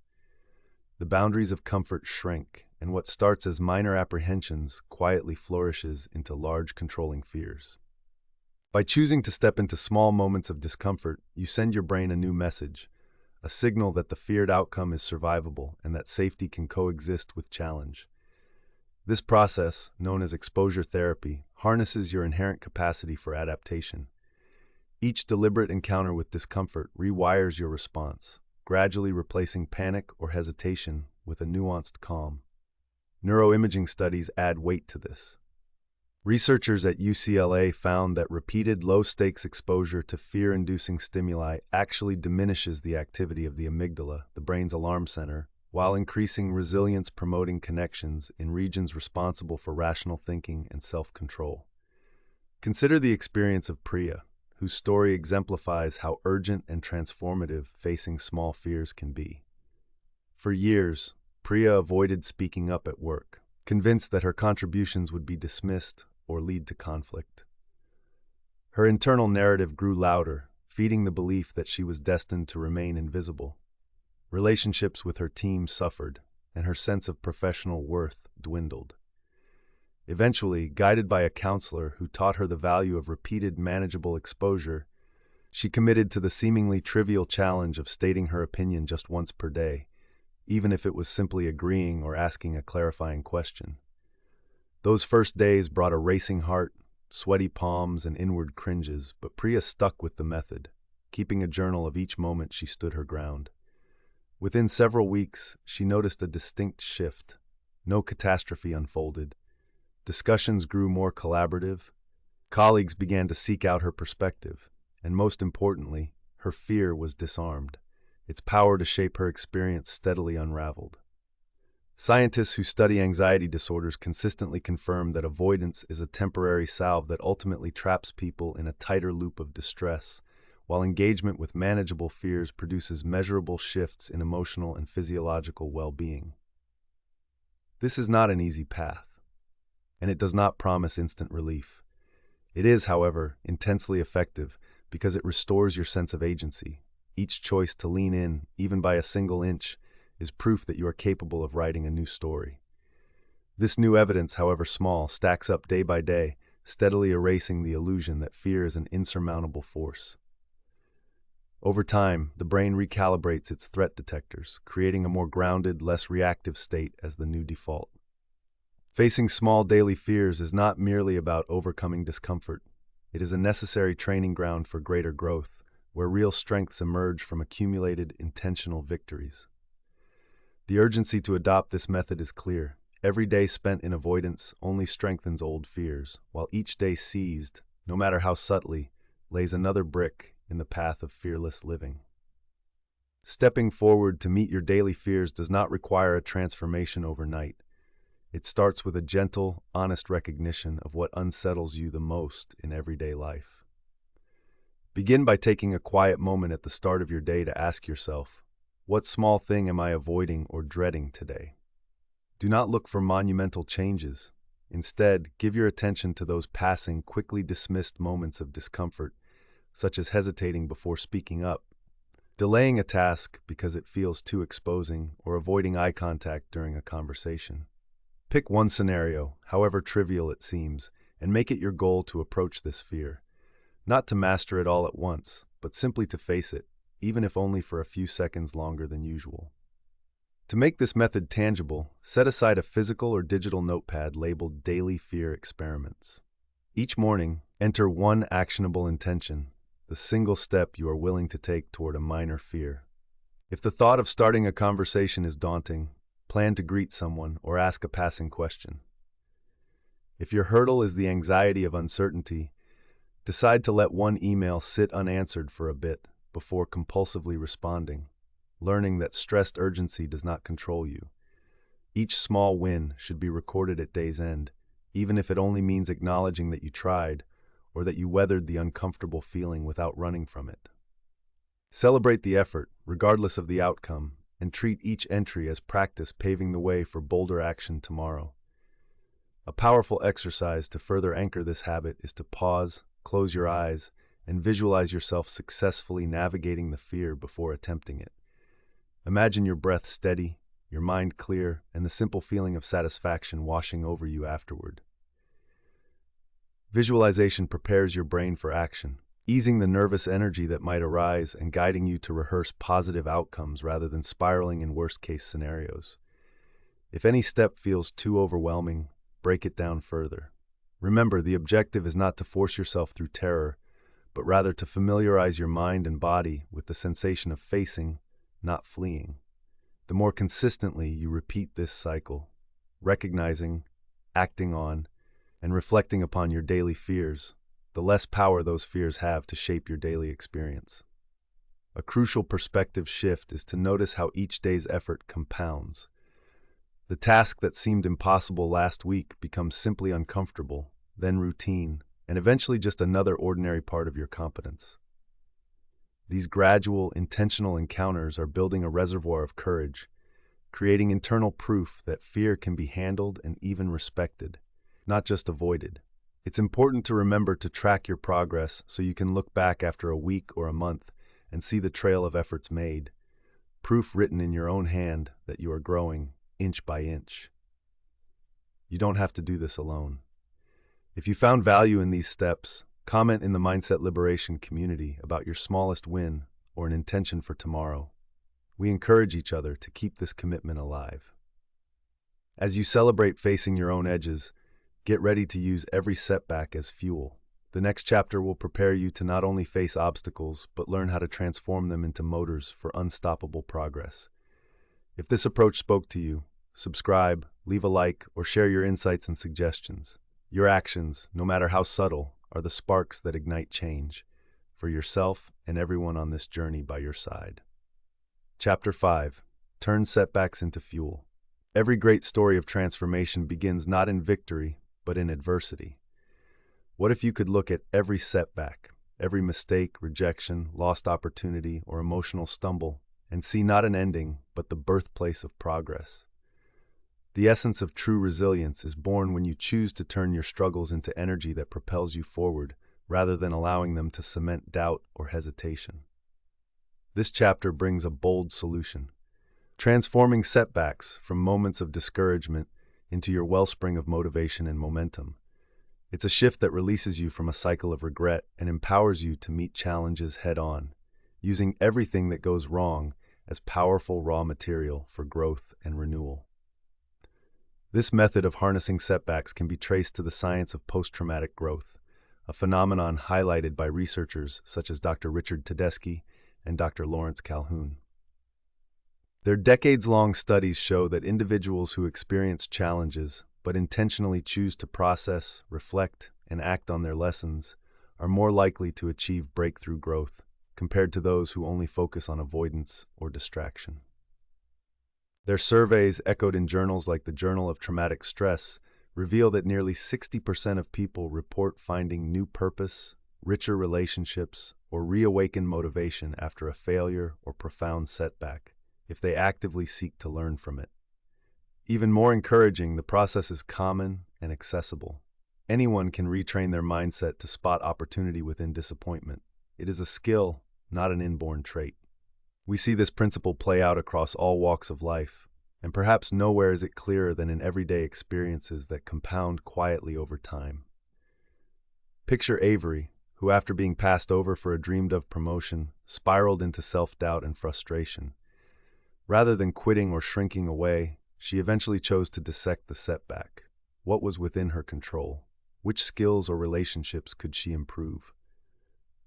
The boundaries of comfort shrink, and what starts as minor apprehensions quietly flourishes into large controlling fears. By choosing to step into small moments of discomfort, you send your brain a new message, a signal that the feared outcome is survivable and that safety can coexist with challenge. This process, known as exposure therapy, harnesses your inherent capacity for adaptation. Each deliberate encounter with discomfort rewires your response, gradually replacing panic or hesitation with a nuanced calm. Neuroimaging studies add weight to this. Researchers at UCLA found that repeated low-stakes exposure to fear-inducing stimuli actually diminishes the activity of the amygdala, the brain's alarm center, while increasing resilience-promoting connections in regions responsible for rational thinking and self-control. Consider the experience of Priya, whose story exemplifies how urgent and transformative facing small fears can be. For years, Priya avoided speaking up at work, convinced that her contributions would be dismissed or lead to conflict. Her internal narrative grew louder, feeding the belief that she was destined to remain invisible. Relationships with her team suffered, and her sense of professional worth dwindled. Eventually, guided by a counselor who taught her the value of repeated manageable exposure, she committed to the seemingly trivial challenge of stating her opinion just once per day, even if it was simply agreeing or asking a clarifying question. Those first days brought a racing heart, sweaty palms, and inward cringes, but Priya stuck with the method, keeping a journal of each moment she stood her ground. Within several weeks, she noticed a distinct shift. No catastrophe unfolded. Discussions grew more collaborative. Colleagues began to seek out her perspective, and most importantly, her fear was disarmed. Its power to shape her experience steadily unraveled. Scientists who study anxiety disorders consistently confirm that avoidance is a temporary salve that ultimately traps people in a tighter loop of distress, while engagement with manageable fears produces measurable shifts in emotional and physiological well-being. This is not an easy path, and it does not promise instant relief. It is, however, intensely effective because it restores your sense of agency. Each choice to lean in, even by a single inch, is proof that you are capable of writing a new story. This new evidence, however small, stacks up day by day, steadily erasing the illusion that fear is an insurmountable force. Over time, the brain recalibrates its threat detectors, creating a more grounded, less reactive state as the new default. Facing small daily fears is not merely about overcoming discomfort. It is a necessary training ground for greater growth, where real strengths emerge from accumulated, intentional victories. The urgency to adopt this method is clear. Every day spent in avoidance only strengthens old fears, while each day seized, no matter how subtly, lays another brick in the path of fearless living. Stepping forward to meet your daily fears does not require a transformation overnight. It starts with a gentle, honest recognition of what unsettles you the most in everyday life. Begin by taking a quiet moment at the start of your day to ask yourself, what small thing am I avoiding or dreading today? Do not look for monumental changes. Instead, give your attention to those passing, quickly dismissed moments of discomfort, such as hesitating before speaking up, Delaying a task because it feels too exposing, or avoiding eye contact during a conversation. Pick one scenario, however trivial it seems, and make it your goal to approach this fear. Not to master it all at once, but simply to face it, even if only for a few seconds longer than usual. To make this method tangible, set aside a physical or digital notepad labeled Daily Fear Experiments. Each morning, enter one actionable intention, the single step you are willing to take toward a minor fear. If the thought of starting a conversation is daunting, plan to greet someone or ask a passing question. If your hurdle is the anxiety of uncertainty, decide to let one email sit unanswered for a bit before compulsively responding, learning that stressed urgency does not control you. Each small win should be recorded at day's end, even if it only means acknowledging that you tried or that you weathered the uncomfortable feeling without running from it. Celebrate the effort, regardless of the outcome, and treat each entry as practice paving the way for bolder action tomorrow. A powerful exercise to further anchor this habit is to pause, close your eyes, and visualize yourself successfully navigating the fear before attempting it. Imagine your breath steady, your mind clear, and the simple feeling of satisfaction washing over you afterward. Visualization prepares your brain for action, easing the nervous energy that might arise and guiding you to rehearse positive outcomes rather than spiraling in worst-case scenarios. If any step feels too overwhelming, break it down further. Remember, the objective is not to force yourself through terror, but rather to familiarize your mind and body with the sensation of facing, not fleeing. The more consistently you repeat this cycle, recognizing, acting on, and reflecting upon your daily fears, the less power those fears have to shape your daily experience. A crucial perspective shift is to notice how each day's effort compounds. The task that seemed impossible last week becomes simply uncomfortable, then routine, and eventually just another ordinary part of your competence. These gradual, intentional encounters are building a reservoir of courage, creating internal proof that fear can be handled and even respected, not just avoided. It's important to remember to track your progress so you can look back after a week or a month and see the trail of efforts made, proof written in your own hand that you are growing inch by inch. You don't have to do this alone. If you found value in these steps, comment in the Mindset Liberation community about your smallest win or an intention for tomorrow. We encourage each other to keep this commitment alive. As you celebrate facing your own edges, get ready to use every setback as fuel. The next chapter will prepare you to not only face obstacles, but learn how to transform them into motors for unstoppable progress. If this approach spoke to you, subscribe, leave a like, or share your insights and suggestions. Your actions, no matter how subtle, are the sparks that ignite change for yourself and everyone on this journey by your side. Chapter 5. Turn setbacks into fuel. Every great story of transformation begins not in victory, but in adversity. What if you could look at every setback, every mistake, rejection, lost opportunity, or emotional stumble, and see not an ending, but the birthplace of progress? The essence of true resilience is born when you choose to turn your struggles into energy that propels you forward, rather than allowing them to cement doubt or hesitation. This chapter brings a bold solution, transforming setbacks from moments of discouragement into your wellspring of motivation and momentum. It's a shift that releases you from a cycle of regret and empowers you to meet challenges head-on, using everything that goes wrong as powerful raw material for growth and renewal. This method of harnessing setbacks can be traced to the science of post-traumatic growth, a phenomenon highlighted by researchers such as Dr. Richard Tedeschi and Dr. Lawrence Calhoun. Their decades-long studies show that individuals who experience challenges but intentionally choose to process, reflect, and act on their lessons are more likely to achieve breakthrough growth compared to those who only focus on avoidance or distraction. Their surveys, echoed in journals like the Journal of Traumatic Stress, reveal that nearly 60% of people report finding new purpose, richer relationships, or reawakened motivation after a failure or profound setback, if they actively seek to learn from it. Even more encouraging, the process is common and accessible. Anyone can retrain their mindset to spot opportunity within disappointment. It is a skill, not an inborn trait. We see this principle play out across all walks of life, and perhaps nowhere is it clearer than in everyday experiences that compound quietly over time. Picture Avery, who after being passed over for a dreamed-of promotion, spiraled into self-doubt and frustration. Rather than quitting or shrinking away, she eventually chose to dissect the setback. What was within her control? Which skills or relationships could she improve?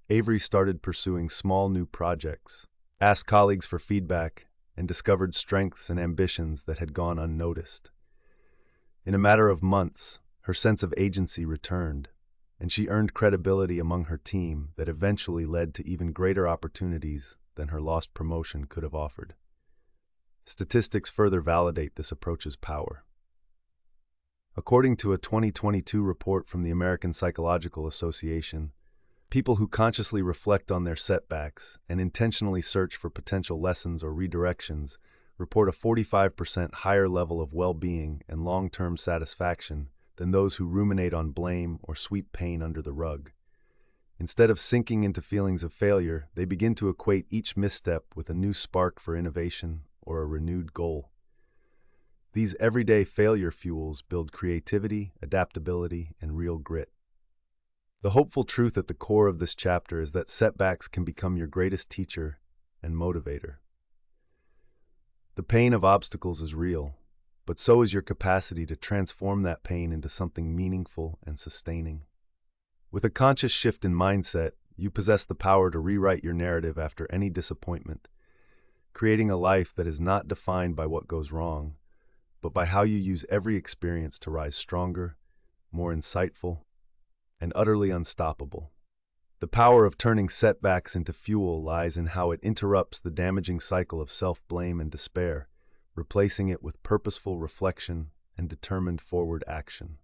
Avery started pursuing small new projects, asked colleagues for feedback, and discovered strengths and ambitions that had gone unnoticed. In a matter of months, her sense of agency returned, and she earned credibility among her team that eventually led to even greater opportunities than her lost promotion could have offered. Statistics further validate this approach's power. According to a 2022 report from the American Psychological Association, people who consciously reflect on their setbacks and intentionally search for potential lessons or redirections report a 45% higher level of well-being and long-term satisfaction than those who ruminate on blame or sweep pain under the rug. Instead of sinking into feelings of failure, they begin to equate each misstep with a new spark for innovation or a renewed goal. These everyday failure fuels build creativity, adaptability, and real grit. The hopeful truth at the core of this chapter is that setbacks can become your greatest teacher and motivator. The pain of obstacles is real, but so is your capacity to transform that pain into something meaningful and sustaining. With a conscious shift in mindset, you possess the power to rewrite your narrative after any disappointment, creating a life that is not defined by what goes wrong, but by how you use every experience to rise stronger, more insightful, and utterly unstoppable. The power of turning setbacks into fuel lies in how it interrupts the damaging cycle of self-blame and despair, replacing it with purposeful reflection and determined forward action.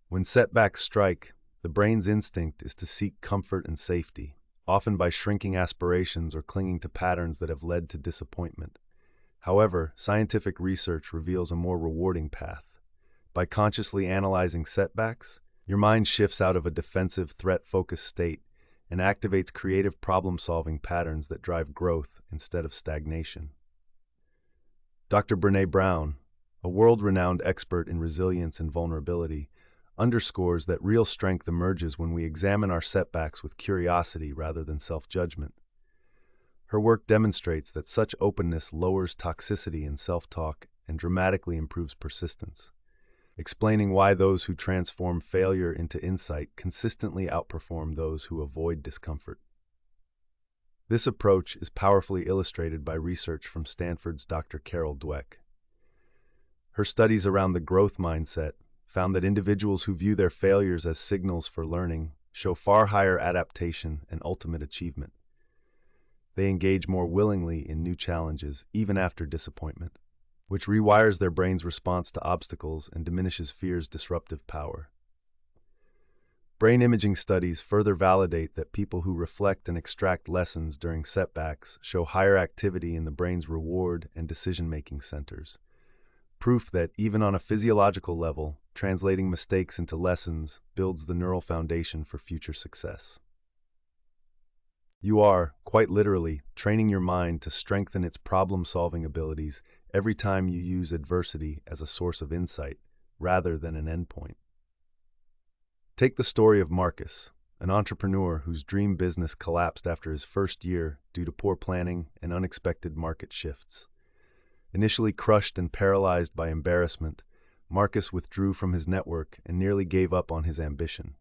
When setbacks strike, the brain's instinct is to seek comfort and safety, often by shrinking aspirations or clinging to patterns that have led to disappointment. However, scientific research reveals a more rewarding path. By consciously analyzing setbacks, your mind shifts out of a defensive, threat-focused state and activates creative problem-solving patterns that drive growth instead of stagnation. Dr. Brené Brown, a world-renowned expert in resilience and vulnerability, underscores that real strength emerges when we examine our setbacks with curiosity rather than self-judgment. Her work demonstrates that such openness lowers toxicity in self-talk and dramatically improves persistence, explaining why those who transform failure into insight consistently outperform those who avoid discomfort. This approach is powerfully illustrated by research from Stanford's Dr. Carol Dweck. Her studies around the growth mindset found that individuals who view their failures as signals for learning show far higher adaptation and ultimate achievement. They engage more willingly in new challenges, even after disappointment, which rewires their brain's response to obstacles and diminishes fear's disruptive power. Brain imaging studies further validate that people who reflect and extract lessons during setbacks show higher activity in the brain's reward and decision-making centers. Proof that, even on a physiological level, translating mistakes into lessons builds the neural foundation for future success. You are, quite literally, training your mind to strengthen its problem-solving abilities every time you use adversity as a source of insight, rather than an endpoint. Take the story of Marcus, an entrepreneur whose dream business collapsed after his first year due to poor planning and unexpected market shifts. Initially crushed and paralyzed by embarrassment, Marcus withdrew from his network and nearly gave up on his ambition.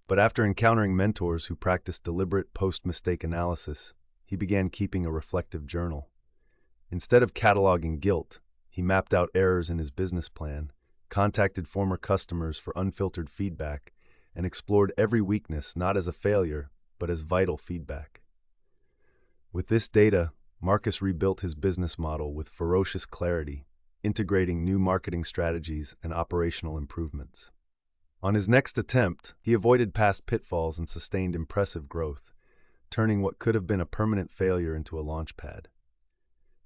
But after encountering mentors who practiced deliberate post-mistake analysis, he began keeping a reflective journal. Instead of cataloging guilt, he mapped out errors in his business plan, contacted former customers for unfiltered feedback, and explored every weakness not as a failure, but as vital feedback. With this data, Marcus rebuilt his business model with ferocious clarity, integrating new marketing strategies and operational improvements. On his next attempt, he avoided past pitfalls and sustained impressive growth, turning what could have been a permanent failure into a launchpad.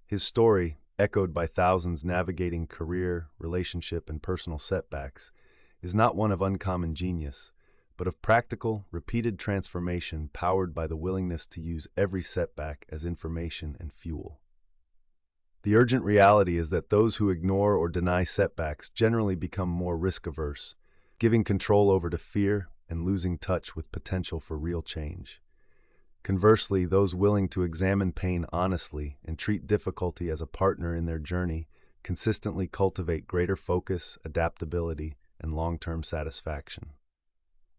His story, echoed by thousands navigating career, relationship, and personal setbacks, is not one of uncommon genius, but of practical, repeated transformation powered by the willingness to use every setback as information and fuel. The urgent reality is that those who ignore or deny setbacks generally become more risk-averse, giving control over to fear and losing touch with potential for real change. Conversely, those willing to examine pain honestly and treat difficulty as a partner in their journey consistently cultivate greater focus, adaptability, and long-term satisfaction.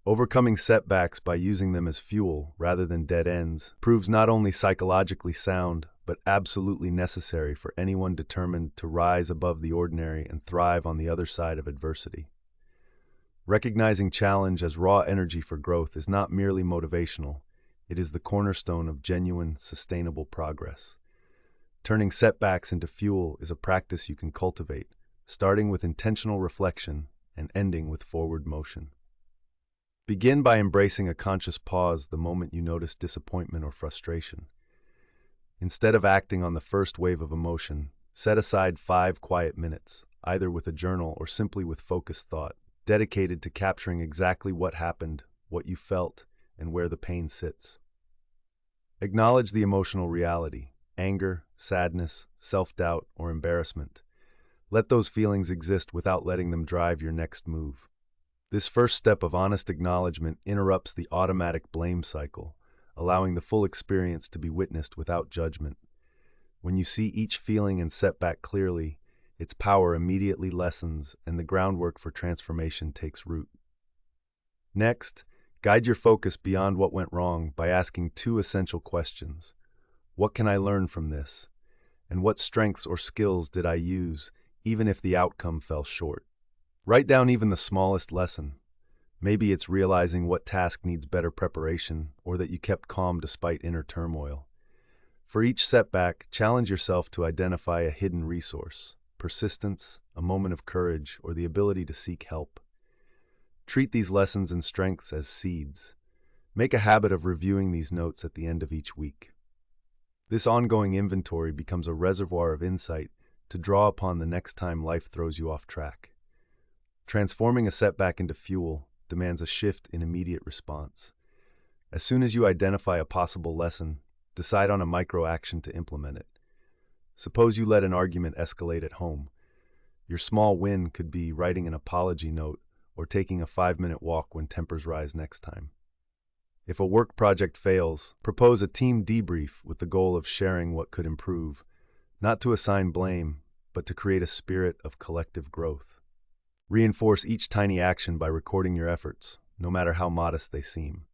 Overcoming setbacks by using them as fuel rather than dead ends proves not only psychologically sound, but absolutely necessary for anyone determined to rise above the ordinary and thrive on the other side of adversity. Recognizing challenge as raw energy for growth is not merely motivational, it is the cornerstone of genuine, sustainable progress. Turning setbacks into fuel is a practice you can cultivate, starting with intentional reflection and ending with forward motion. Begin by embracing a conscious pause the moment you notice disappointment or frustration. Instead of acting on the first wave of emotion, set aside 5 quiet minutes, either with a journal or simply with focused thought, dedicated to capturing exactly what happened, what you felt, and where the pain sits. Acknowledge the emotional reality: anger, sadness, self-doubt, or embarrassment. Let those feelings exist without letting them drive your next move. This first step of honest acknowledgement interrupts the automatic blame cycle, allowing the full experience to be witnessed without judgment. When you see each feeling and setback clearly, its power immediately lessens and the groundwork for transformation takes root. Next, guide your focus beyond what went wrong by asking 2 essential questions. What can I learn from this? And what strengths or skills did I use, even if the outcome fell short? Write down even the smallest lesson. Maybe it's realizing what task needs better preparation, or that you kept calm despite inner turmoil. For each setback, challenge yourself to identify a hidden resource: persistence, a moment of courage, or the ability to seek help. Treat these lessons and strengths as seeds. Make a habit of reviewing these notes at the end of each week. This ongoing inventory becomes a reservoir of insight to draw upon the next time life throws you off track. Transforming a setback into fuel demands a shift in immediate response. As soon as you identify a possible lesson, decide on a micro-action to implement it. Suppose you let an argument escalate at home. Your small win could be writing an apology note or taking a 5-minute walk when tempers rise next time. If a work project fails, propose a team debrief with the goal of sharing what could improve, not to assign blame, but to create a spirit of collective growth. Reinforce each tiny action by recording your efforts, no matter how modest they seem.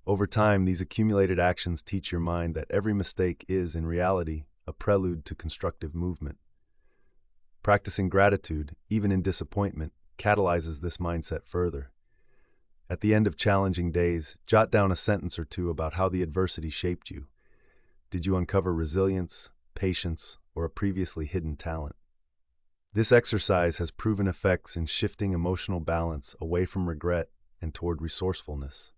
Over time, these accumulated actions teach your mind that every mistake is, in reality, a prelude to constructive movement. Practicing gratitude, even in disappointment, catalyzes this mindset further. At the end of challenging days, jot down a sentence or 2 about how the adversity shaped you. Did you uncover resilience, patience, or a previously hidden talent? This exercise has proven effects in shifting emotional balance away from regret and toward resourcefulness.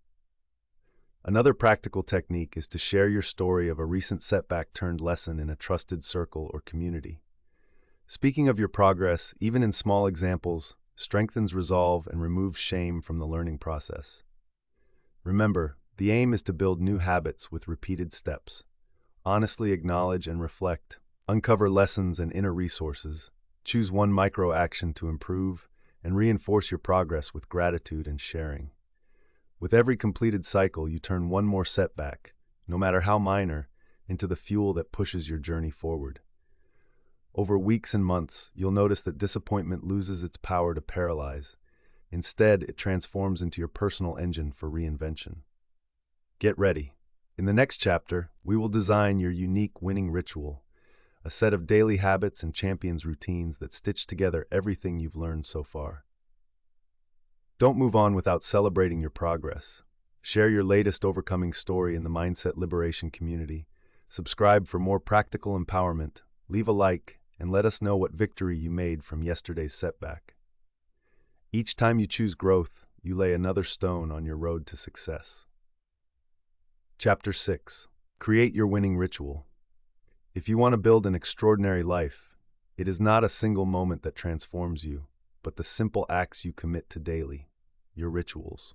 Another practical technique is to share your story of a recent setback turned lesson in a trusted circle or community. Speaking of your progress, even in small examples, strengthens resolve and removes shame from the learning process. Remember, the aim is to build new habits with repeated steps. Honestly acknowledge and reflect, uncover lessons and inner resources, choose one micro-action to improve, and reinforce your progress with gratitude and sharing. With every completed cycle, you turn one more setback, no matter how minor, into the fuel that pushes your journey forward. Over weeks and months, you'll notice that disappointment loses its power to paralyze. Instead, it transforms into your personal engine for reinvention. Get ready. In the next chapter, we will design your unique winning ritual, a set of daily habits and champions routines that stitch together everything you've learned so far. Don't move on without celebrating your progress. Share your latest overcoming story in the Mindset Liberation community. Subscribe for more practical empowerment. Leave a like and let us know what victory you made from yesterday's setback. Each time you choose growth, you lay another stone on your road to success. Chapter 6. Create your winning ritual. If you want to build an extraordinary life, it is not a single moment that transforms you, but the simple acts you commit to daily, your rituals.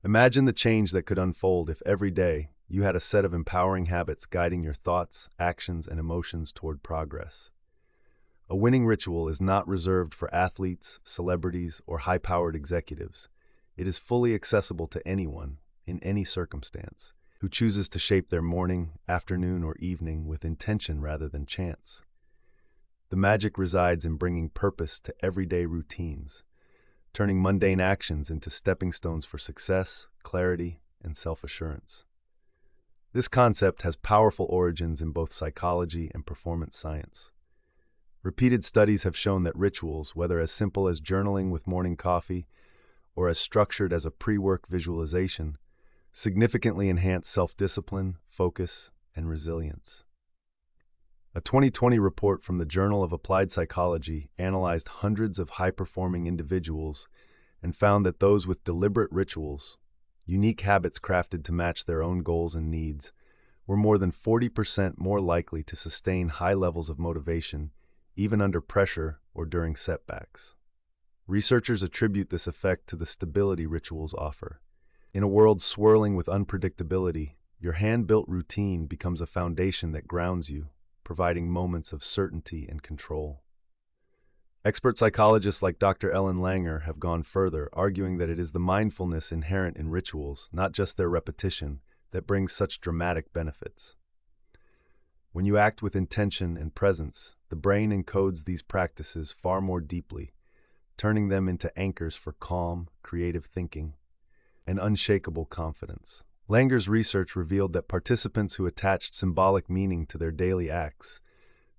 Imagine the change that could unfold if every day you had a set of empowering habits guiding your thoughts, actions, and emotions toward progress. A winning ritual is not reserved for athletes, celebrities, or high-powered executives. It is fully accessible to anyone, in any circumstance, who chooses to shape their morning, afternoon, or evening with intention rather than chance. The magic resides in bringing purpose to everyday routines, turning mundane actions into stepping stones for success, clarity, and self-assurance. This concept has powerful origins in both psychology and performance science. Repeated studies have shown that rituals, whether as simple as journaling with morning coffee or as structured as a pre-work visualization, significantly enhance self-discipline, focus, and resilience. A 2020 report from the Journal of Applied Psychology analyzed hundreds of high-performing individuals and found that those with deliberate rituals, unique habits crafted to match their own goals and needs, were more than 40% more likely to sustain high levels of motivation, even under pressure or during setbacks. Researchers attribute this effect to the stability rituals offer. In a world swirling with unpredictability, your hand-built routine becomes a foundation that grounds you, providing moments of certainty and control. Expert psychologists like Dr. Ellen Langer have gone further, arguing that it is the mindfulness inherent in rituals, not just their repetition, that brings such dramatic benefits. When you act with intention and presence, the brain encodes these practices far more deeply, turning them into anchors for calm, creative thinking and unshakable confidence. Langer's research revealed that participants who attached symbolic meaning to their daily acts,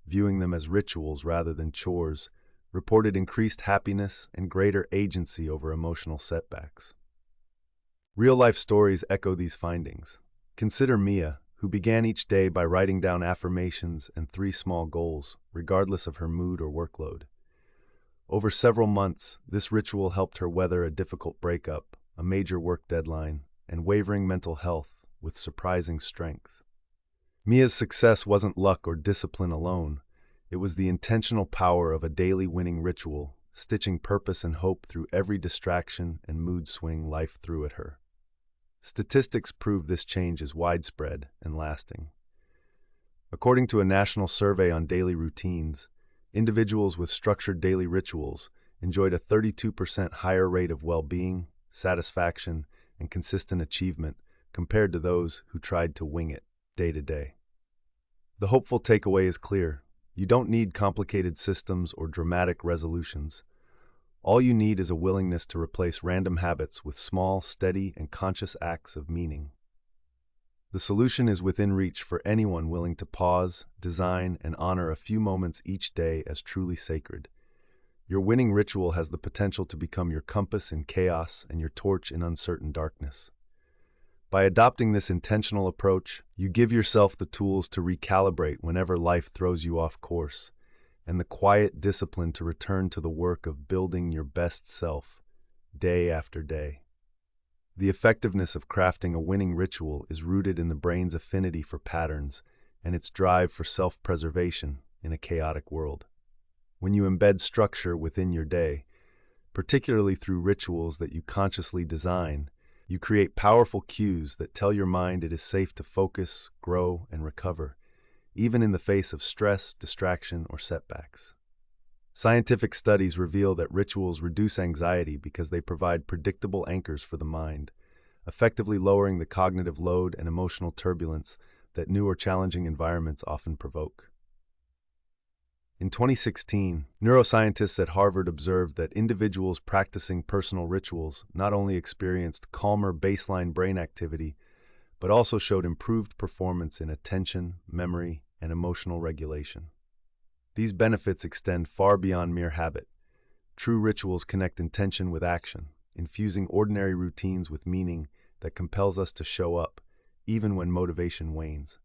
viewing them as rituals rather than chores, reported increased happiness and greater agency over emotional setbacks. Real-life stories echo these findings. Consider Mia, who began each day by writing down affirmations and 3 small goals, regardless of her mood or workload. Over several months, this ritual helped her weather a difficult breakup, a major work deadline, and wavering mental health with surprising strength. Mia's success wasn't luck or discipline alone. It was the intentional power of a daily winning ritual, stitching purpose and hope through every distraction and mood swing life threw at her. Statistics prove this change is widespread and lasting. According to a national survey on daily routines, individuals with structured daily rituals enjoyed a 32% higher rate of well-being, satisfaction, and consistent achievement compared to those who tried to wing it day to day. The hopeful takeaway is clear. You don't need complicated systems or dramatic resolutions. All you need is a willingness to replace random habits with small, steady, and conscious acts of meaning. The solution is within reach for anyone willing to pause, design, and honor a few moments each day as truly sacred. Your winning ritual has the potential to become your compass in chaos and your torch in uncertain darkness. By adopting this intentional approach, you give yourself the tools to recalibrate whenever life throws you off course, and the quiet discipline to return to the work of building your best self, day after day. The effectiveness of crafting a winning ritual is rooted in the brain's affinity for patterns and its drive for self-preservation in a chaotic world. When you embed structure within your day, particularly through rituals that you consciously design, you create powerful cues that tell your mind it is safe to focus, grow, and recover, even in the face of stress, distraction, or setbacks. Scientific studies reveal that rituals reduce anxiety because they provide predictable anchors for the mind, effectively lowering the cognitive load and emotional turbulence that new or challenging environments often provoke. In 2016, neuroscientists at Harvard observed that individuals practicing personal rituals not only experienced calmer baseline brain activity, but also showed improved performance in attention, memory, and emotional regulation. These benefits extend far beyond mere habit. True rituals connect intention with action, infusing ordinary routines with meaning that compels us to show up, even when motivation wanes.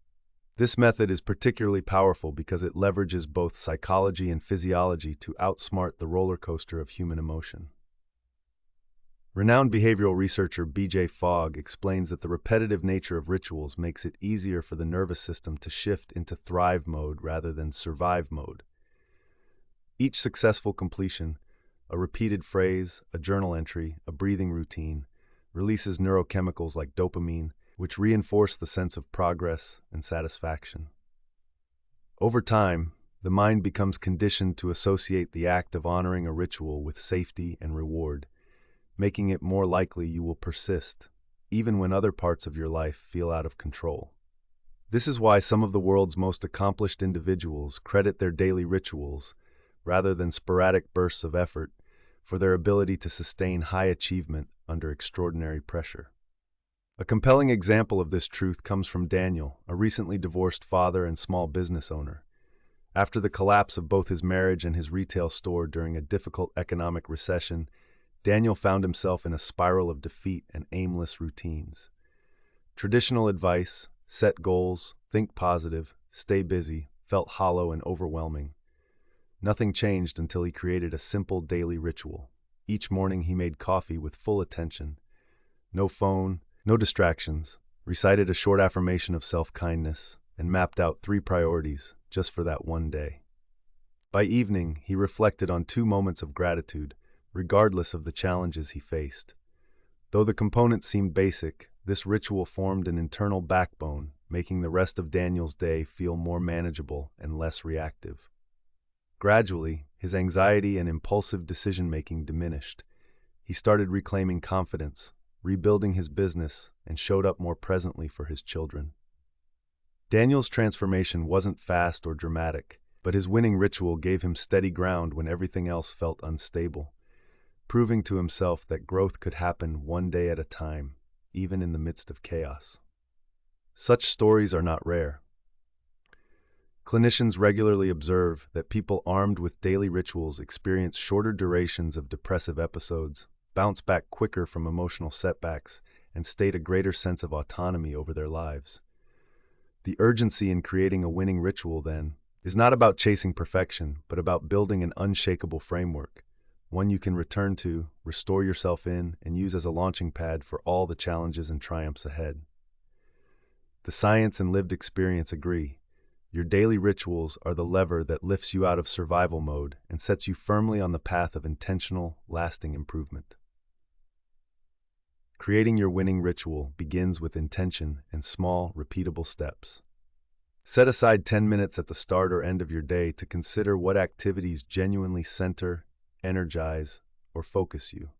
This method is particularly powerful because it leverages both psychology and physiology to outsmart the roller coaster of human emotion. Renowned behavioral researcher B.J. Fogg explains that the repetitive nature of rituals makes it easier for the nervous system to shift into thrive mode rather than survive mode. Each successful completion, a repeated phrase, a journal entry, a breathing routine, releases neurochemicals like dopamine, which reinforce the sense of progress and satisfaction. Over time, the mind becomes conditioned to associate the act of honoring a ritual with safety and reward, making it more likely you will persist, even when other parts of your life feel out of control. This is why some of the world's most accomplished individuals credit their daily rituals, rather than sporadic bursts of effort, for their ability to sustain high achievement under extraordinary pressure. A compelling example of this truth comes from Daniel, a recently divorced father and small business owner. After the collapse of both his marriage and his retail store during a difficult economic recession, Daniel found himself in a spiral of defeat and aimless routines. Traditional advice, set goals, think positive, stay busy, felt hollow and overwhelming. Nothing changed until he created a simple daily ritual. Each morning he made coffee with full attention. No phone, no distractions, recited a short affirmation of self-kindness, and mapped out 3 priorities just for that one day. By evening, he reflected on 2 moments of gratitude, regardless of the challenges he faced. Though the components seemed basic, this ritual formed an internal backbone, making the rest of Daniel's day feel more manageable and less reactive. Gradually, his anxiety and impulsive decision-making diminished. He started reclaiming confidence, rebuilding his business, and showed up more presently for his children. Daniel's transformation wasn't fast or dramatic, but his winning ritual gave him steady ground when everything else felt unstable, proving to himself that growth could happen one day at a time, even in the midst of chaos. Such stories are not rare. Clinicians regularly observe that people armed with daily rituals experience shorter durations of depressive episodes, bounce back quicker from emotional setbacks, and state a greater sense of autonomy over their lives. The urgency in creating a winning ritual, then, is not about chasing perfection, but about building an unshakable framework, one you can return to, restore yourself in, and use as a launching pad for all the challenges and triumphs ahead. The science and lived experience agree. Your daily rituals are the lever that lifts you out of survival mode and sets you firmly on the path of intentional, lasting improvement. Creating your winning ritual begins with intention and small, repeatable steps. Set aside 10 minutes at the start or end of your day to consider what activities genuinely center, energize, or focus you.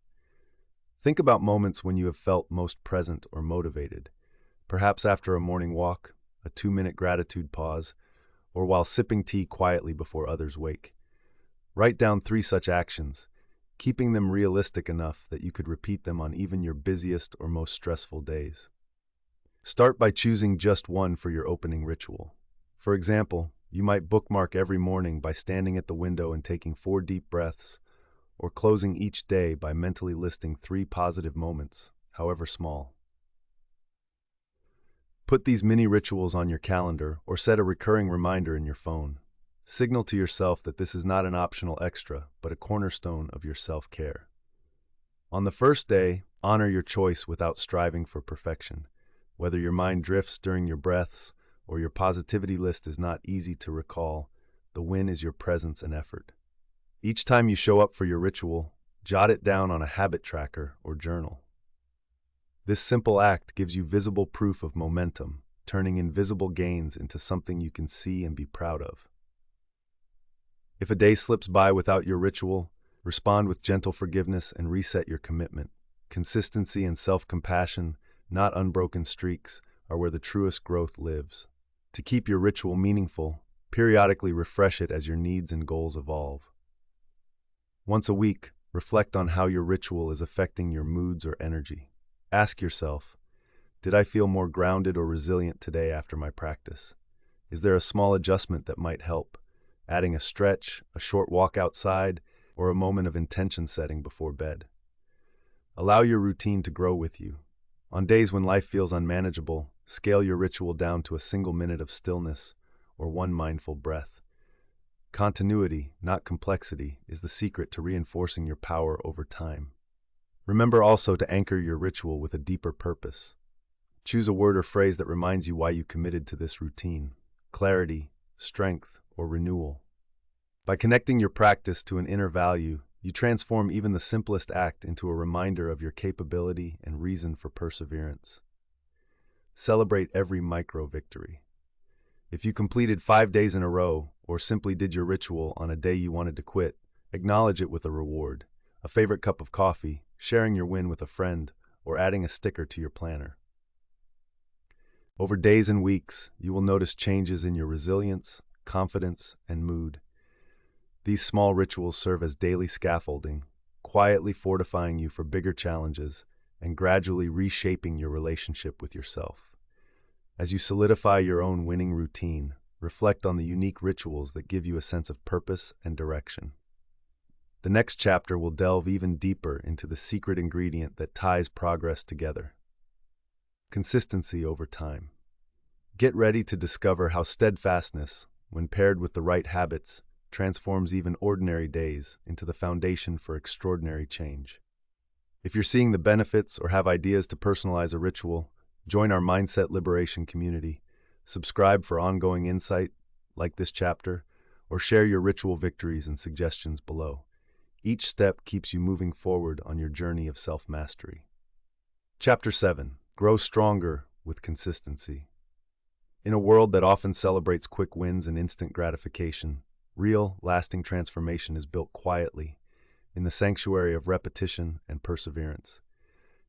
Think about moments when you have felt most present or motivated, perhaps after a morning walk, a 2-minute gratitude pause, or while sipping tea quietly before others wake. Write down 3 such actions, keeping them realistic enough that you could repeat them on even your busiest or most stressful days. Start by choosing just one for your opening ritual. For example, you might bookmark every morning by standing at the window and taking 4 deep breaths, or closing each day by mentally listing 3 positive moments, however small. Put these mini rituals on your calendar or set a recurring reminder in your phone. Signal to yourself that this is not an optional extra, but a cornerstone of your self-care. On the first day, honor your choice without striving for perfection. Whether your mind drifts during your breaths or your positivity list is not easy to recall, the win is your presence and effort. Each time you show up for your ritual, jot it down on a habit tracker or journal. This simple act gives you visible proof of momentum, turning invisible gains into something you can see and be proud of. If a day slips by without your ritual, respond with gentle forgiveness and reset your commitment. Consistency and self-compassion, not unbroken streaks, are where the truest growth lives. To keep your ritual meaningful, periodically refresh it as your needs and goals evolve. Once a week, reflect on how your ritual is affecting your moods or energy. Ask yourself, did I feel more grounded or resilient today after my practice? Is there a small adjustment that might help? Adding a stretch, a short walk outside, or a moment of intention setting before bed. Allow your routine to grow with you. On days when life feels unmanageable, scale your ritual down to a single minute of stillness or 1 mindful breath. Continuity, not complexity, is the secret to reinforcing your power over time. Remember also to anchor your ritual with a deeper purpose. Choose a word or phrase that reminds you why you committed to this routine: clarity, strength, or renewal. By connecting your practice to an inner value, You transform even the simplest act into a reminder of your capability and reason for perseverance. Celebrate every micro victory. If you completed 5 days in a row, or simply did your ritual on a day you wanted to quit, acknowledge it with a reward, a favorite cup of coffee, sharing your win with a friend, or adding a sticker to your planner. Over days and weeks, you will notice changes in your resilience, confidence, and mood. These small rituals serve as daily scaffolding, quietly fortifying you for bigger challenges and gradually reshaping your relationship with yourself. As you solidify your own winning routine, reflect on the unique rituals that give you a sense of purpose and direction. The next chapter will delve even deeper into the secret ingredient that ties progress together: consistency over time. Get ready to discover how steadfastness, when paired with the right habits, transforms even ordinary days into the foundation for extraordinary change. If you're seeing the benefits or have ideas to personalize a ritual, join our Mindset Liberation community, subscribe for ongoing insight, like this chapter, or share your ritual victories and suggestions below. Each step keeps you moving forward on your journey of self-mastery. Chapter 7. Grow Stronger with Consistency. In a world that often celebrates quick wins and instant gratification, real, lasting transformation is built quietly, in the sanctuary of repetition and perseverance.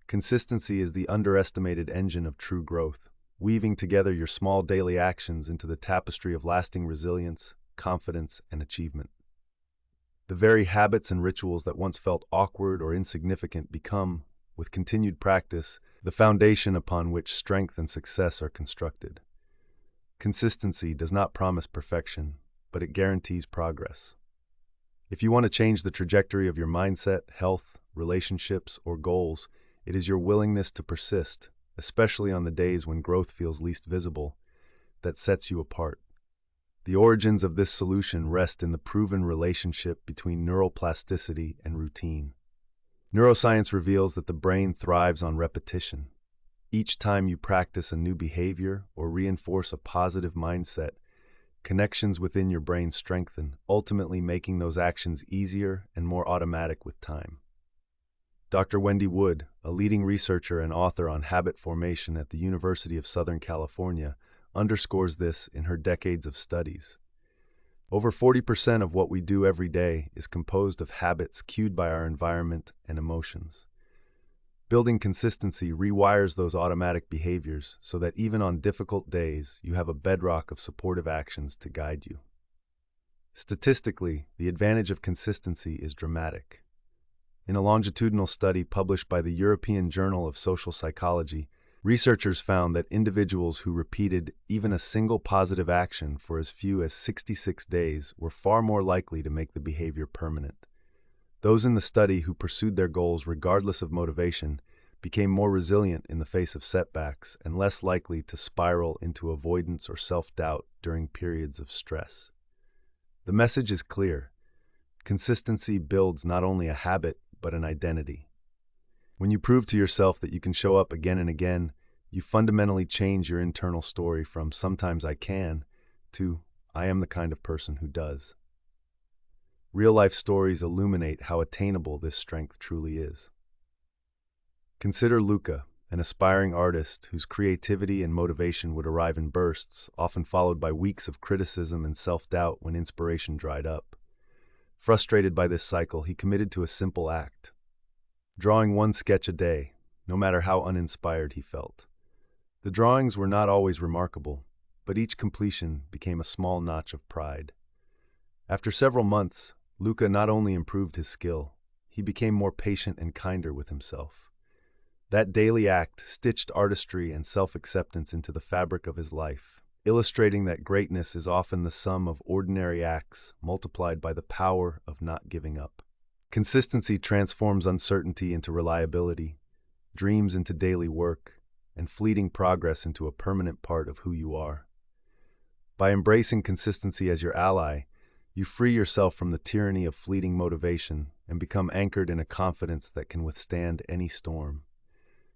Consistency is the underestimated engine of true growth, weaving together your small daily actions into the tapestry of lasting resilience, confidence, and achievement. The very habits and rituals that once felt awkward or insignificant become, with continued practice, the foundation upon which strength and success are constructed. Consistency does not promise perfection, but it guarantees progress. If you want to change the trajectory of your mindset, health, relationships, or goals, it is your willingness to persist, especially on the days when growth feels least visible, that sets you apart. The origins of this solution rest in the proven relationship between neuroplasticity and routine. Neuroscience reveals that the brain thrives on repetition. Each time you practice a new behavior or reinforce a positive mindset, connections within your brain strengthen, ultimately making those actions easier and more automatic with time. Dr. Wendy Wood, a leading researcher and author on habit formation at the University of Southern California, underscores this in her decades of studies. Over 40% of what we do every day is composed of habits cued by our environment and emotions. Building consistency rewires those automatic behaviors so that even on difficult days, you have a bedrock of supportive actions to guide you. Statistically, the advantage of consistency is dramatic. In a longitudinal study published by the European Journal of Social Psychology, researchers found that individuals who repeated even a single positive action for as few as 66 days were far more likely to make the behavior permanent. Those in the study who pursued their goals regardless of motivation became more resilient in the face of setbacks and less likely to spiral into avoidance or self-doubt during periods of stress. The message is clear. Consistency builds not only a habit, but an identity. When you prove to yourself that you can show up again and again, you fundamentally change your internal story from "sometimes I can" to "I am the kind of person who does." Real-life stories illuminate how attainable this strength truly is. Consider Luca, an aspiring artist whose creativity and motivation would arrive in bursts, often followed by weeks of criticism and self-doubt when inspiration dried up. Frustrated by this cycle, he committed to a simple act: drawing one sketch a day, no matter how uninspired he felt. The drawings were not always remarkable, but each completion became a small notch of pride. After several months, Luca not only improved his skill, he became more patient and kinder with himself. That daily act stitched artistry and self-acceptance into the fabric of his life, illustrating that greatness is often the sum of ordinary acts multiplied by the power of not giving up. Consistency transforms uncertainty into reliability, dreams into daily work, and fleeting progress into a permanent part of who you are. By embracing consistency as your ally, you free yourself from the tyranny of fleeting motivation and become anchored in a confidence that can withstand any storm.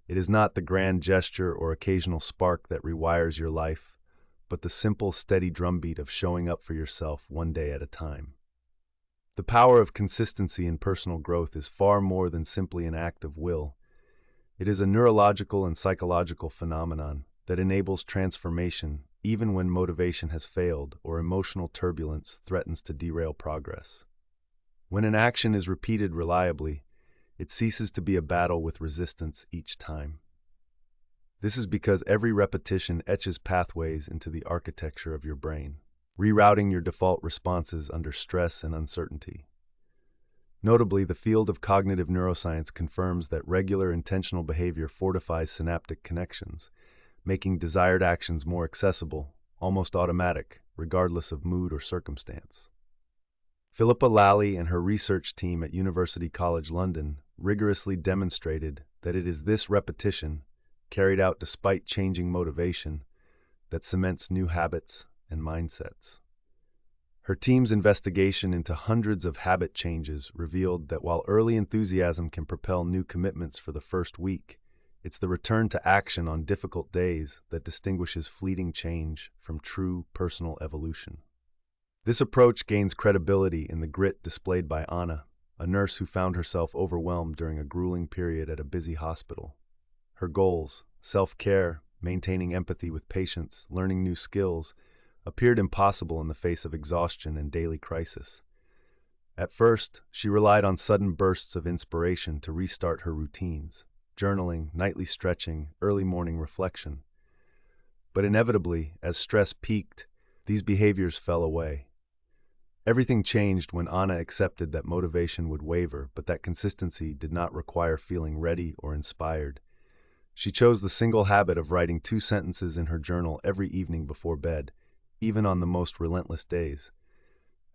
It is not the grand gesture or occasional spark that rewires your life, but the simple, steady drumbeat of showing up for yourself one day at a time. The power of consistency in personal growth is far more than simply an act of will. It is a neurological and psychological phenomenon that enables transformation even when motivation has failed or emotional turbulence threatens to derail progress. When an action is repeated reliably, it ceases to be a battle with resistance each time. This is because every repetition etches pathways into the architecture of your brain, rerouting your default responses under stress and uncertainty. Notably, the field of cognitive neuroscience confirms that regular intentional behavior fortifies synaptic connections, making desired actions more accessible, almost automatic, regardless of mood or circumstance. Philippa Lally and her research team at University College London rigorously demonstrated that it is this repetition, carried out despite changing motivation, that cements new habits and mindsets. Her team's investigation into hundreds of habit changes revealed that while early enthusiasm can propel new commitments for the first week, it's the return to action on difficult days that distinguishes fleeting change from true personal evolution. This approach gains credibility in the grit displayed by Anna, a nurse who found herself overwhelmed during a grueling period at a busy hospital. Her goals, self-care, maintaining empathy with patients, learning new skills, appeared impossible in the face of exhaustion and daily crisis. At first, she relied on sudden bursts of inspiration to restart her routines, journaling, nightly stretching, early morning reflection. But inevitably, as stress peaked, these behaviors fell away. Everything changed when Anna accepted that motivation would waver, but that consistency did not require feeling ready or inspired. She chose the single habit of writing 2 sentences in her journal every evening before bed, even on the most relentless days.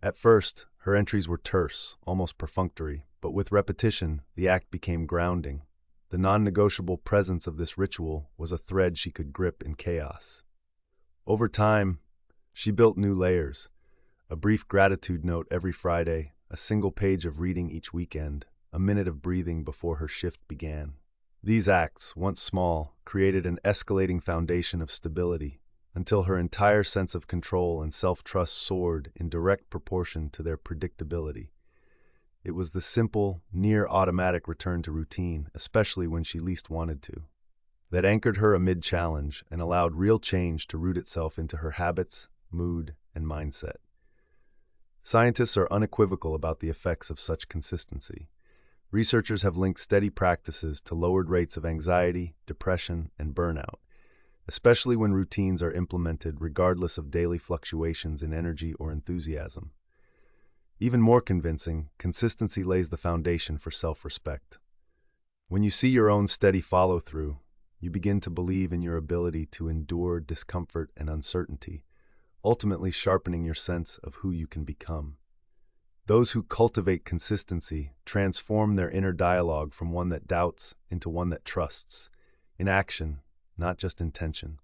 At first, her entries were terse, almost perfunctory, but with repetition, the act became grounding. The non-negotiable presence of this ritual was a thread she could grip in chaos. Over time, she built new layers: a brief gratitude note every Friday, a single page of reading each weekend, a minute of breathing before her shift began. These acts, once small, created an escalating foundation of stability, until her entire sense of control and self-trust soared in direct proportion to their predictability. It was the simple, near-automatic return to routine, especially when she least wanted to, that anchored her amid challenge and allowed real change to root itself into her habits, mood, and mindset. Scientists are unequivocal about the effects of such consistency. Researchers have linked steady practices to lowered rates of anxiety, depression, and burnout, especially when routines are implemented regardless of daily fluctuations in energy or enthusiasm. Even more convincing, consistency lays the foundation for self-respect. When you see your own steady follow-through, you begin to believe in your ability to endure discomfort and uncertainty, ultimately sharpening your sense of who you can become. Those who cultivate consistency transform their inner dialogue from one that doubts into one that trusts, in action, not just intention.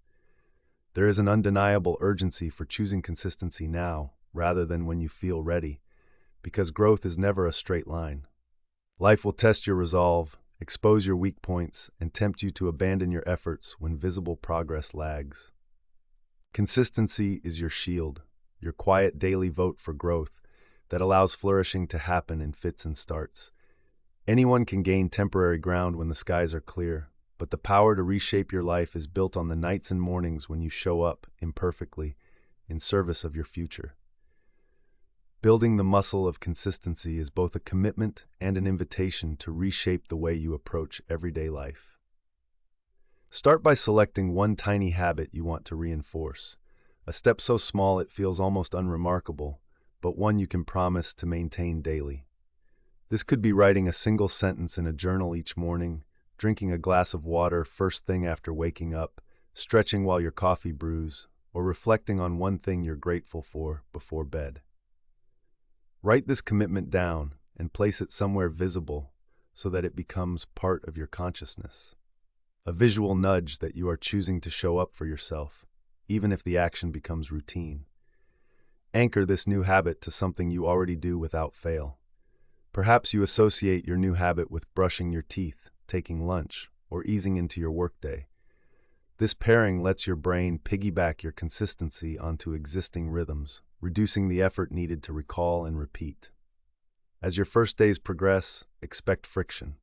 There is an undeniable urgency for choosing consistency now, rather than when you feel ready, because growth is never a straight line. Life will test your resolve, expose your weak points, and tempt you to abandon your efforts when visible progress lags. Consistency is your shield, your quiet daily vote for growth that allows flourishing to happen in fits and starts. Anyone can gain temporary ground when the skies are clear, but the power to reshape your life is built on the nights and mornings when you show up, imperfectly, in service of your future. Building the muscle of consistency is both a commitment and an invitation to reshape the way you approach everyday life. Start by selecting one tiny habit you want to reinforce, a step so small it feels almost unremarkable, but one you can promise to maintain daily. This could be writing a single sentence in a journal each morning, drinking a glass of water first thing after waking up, stretching while your coffee brews, or reflecting on one thing you're grateful for before bed. Write this commitment down and place it somewhere visible so that it becomes part of your consciousness. A visual nudge that you are choosing to show up for yourself, even if the action becomes routine. Anchor this new habit to something you already do without fail. Perhaps you associate your new habit with brushing your teeth, taking lunch, or easing into your workday. This pairing lets your brain piggyback your consistency onto existing rhythms, reducing the effort needed to recall and repeat. As your first days progress, expect friction.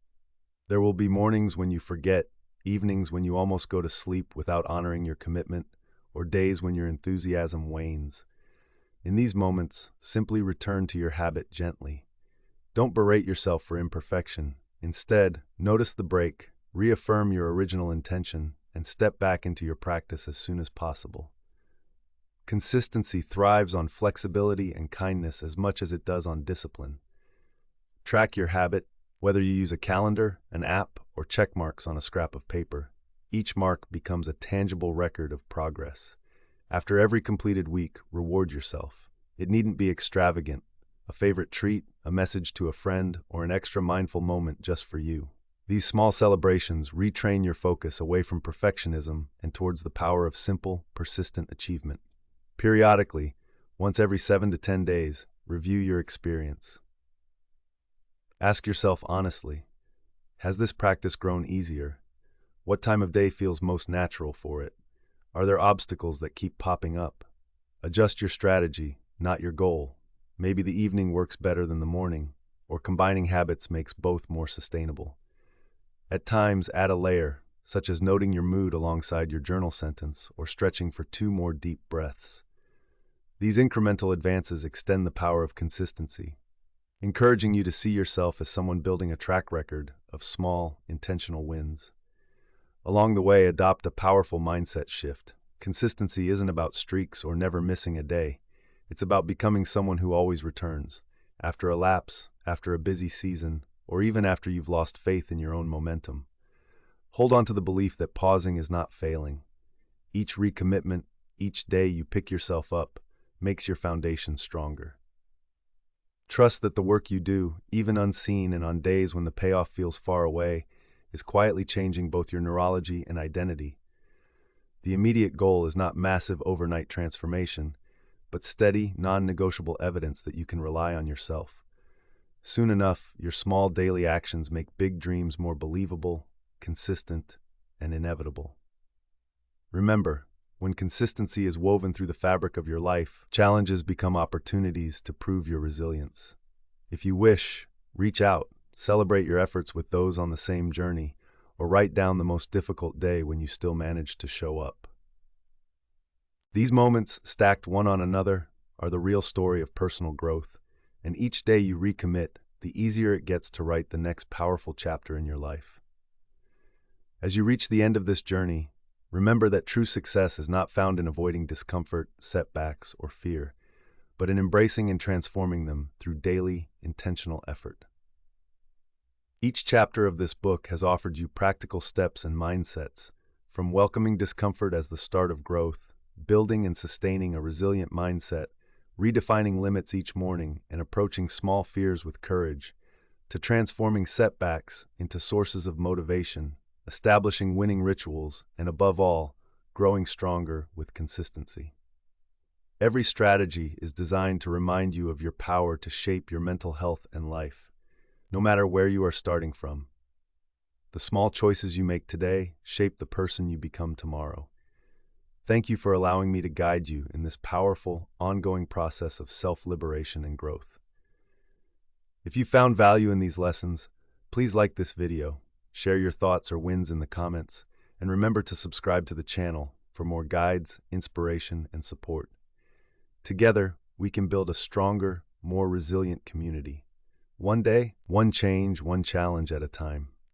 There will be mornings when you forget, evenings when you almost go to sleep without honoring your commitment, or days when your enthusiasm wanes. In these moments, simply return to your habit gently. Don't berate yourself for imperfection. Instead, notice the break, reaffirm your original intention, and step back into your practice as soon as possible. Consistency thrives on flexibility and kindness as much as it does on discipline. Track your habit, whether you use a calendar, an app, or check marks on a scrap of paper. Each mark becomes a tangible record of progress. After every completed week, reward yourself. It needn't be extravagant. A favorite treat, a message to a friend, or an extra mindful moment just for you. These small celebrations retrain your focus away from perfectionism and towards the power of simple, persistent achievement. Periodically, once every 7 to 10 days, review your experience. Ask yourself honestly, has this practice grown easier? What time of day feels most natural for it? Are there obstacles that keep popping up? Adjust your strategy, not your goal. Maybe the evening works better than the morning, or combining habits makes both more sustainable. At times, add a layer, such as noting your mood alongside your journal sentence or stretching for 2 more deep breaths. These incremental advances extend the power of consistency, encouraging you to see yourself as someone building a track record of small, intentional wins. Along the way, adopt a powerful mindset shift. Consistency isn't about streaks or never missing a day. It's about becoming someone who always returns, after a lapse, after a busy season, or even after you've lost faith in your own momentum. Hold on to the belief that pausing is not failing. Each recommitment, each day you pick yourself up, makes your foundation stronger. Trust that the work you do, even unseen and on days when the payoff feels far away, is quietly changing both your neurology and identity. The immediate goal is not massive overnight transformation, but steady, non-negotiable evidence that you can rely on yourself. Soon enough, your small daily actions make big dreams more believable, consistent, and inevitable. Remember, when consistency is woven through the fabric of your life, challenges become opportunities to prove your resilience. If you wish, reach out, celebrate your efforts with those on the same journey, or write down the most difficult day when you still managed to show up. These moments, stacked one on another, are the real story of personal growth, and each day you recommit, the easier it gets to write the next powerful chapter in your life. As you reach the end of this journey, remember that true success is not found in avoiding discomfort, setbacks, or fear, but in embracing and transforming them through daily, intentional effort. Each chapter of this book has offered you practical steps and mindsets, from welcoming discomfort as the start of growth, building and sustaining a resilient mindset, redefining limits each morning, and approaching small fears with courage, to transforming setbacks into sources of motivation, establishing winning rituals, and above all, growing stronger with consistency. Every strategy is designed to remind you of your power to shape your mental health and life, no matter where you are starting from. The small choices you make today shape the person you become tomorrow. Thank you for allowing me to guide you in this powerful, ongoing process of self-liberation and growth. If you found value in these lessons, please like this video, share your thoughts or wins in the comments, and remember to subscribe to the channel for more guides, inspiration, and support. Together, we can build a stronger, more resilient community. One day, one change, one challenge at a time.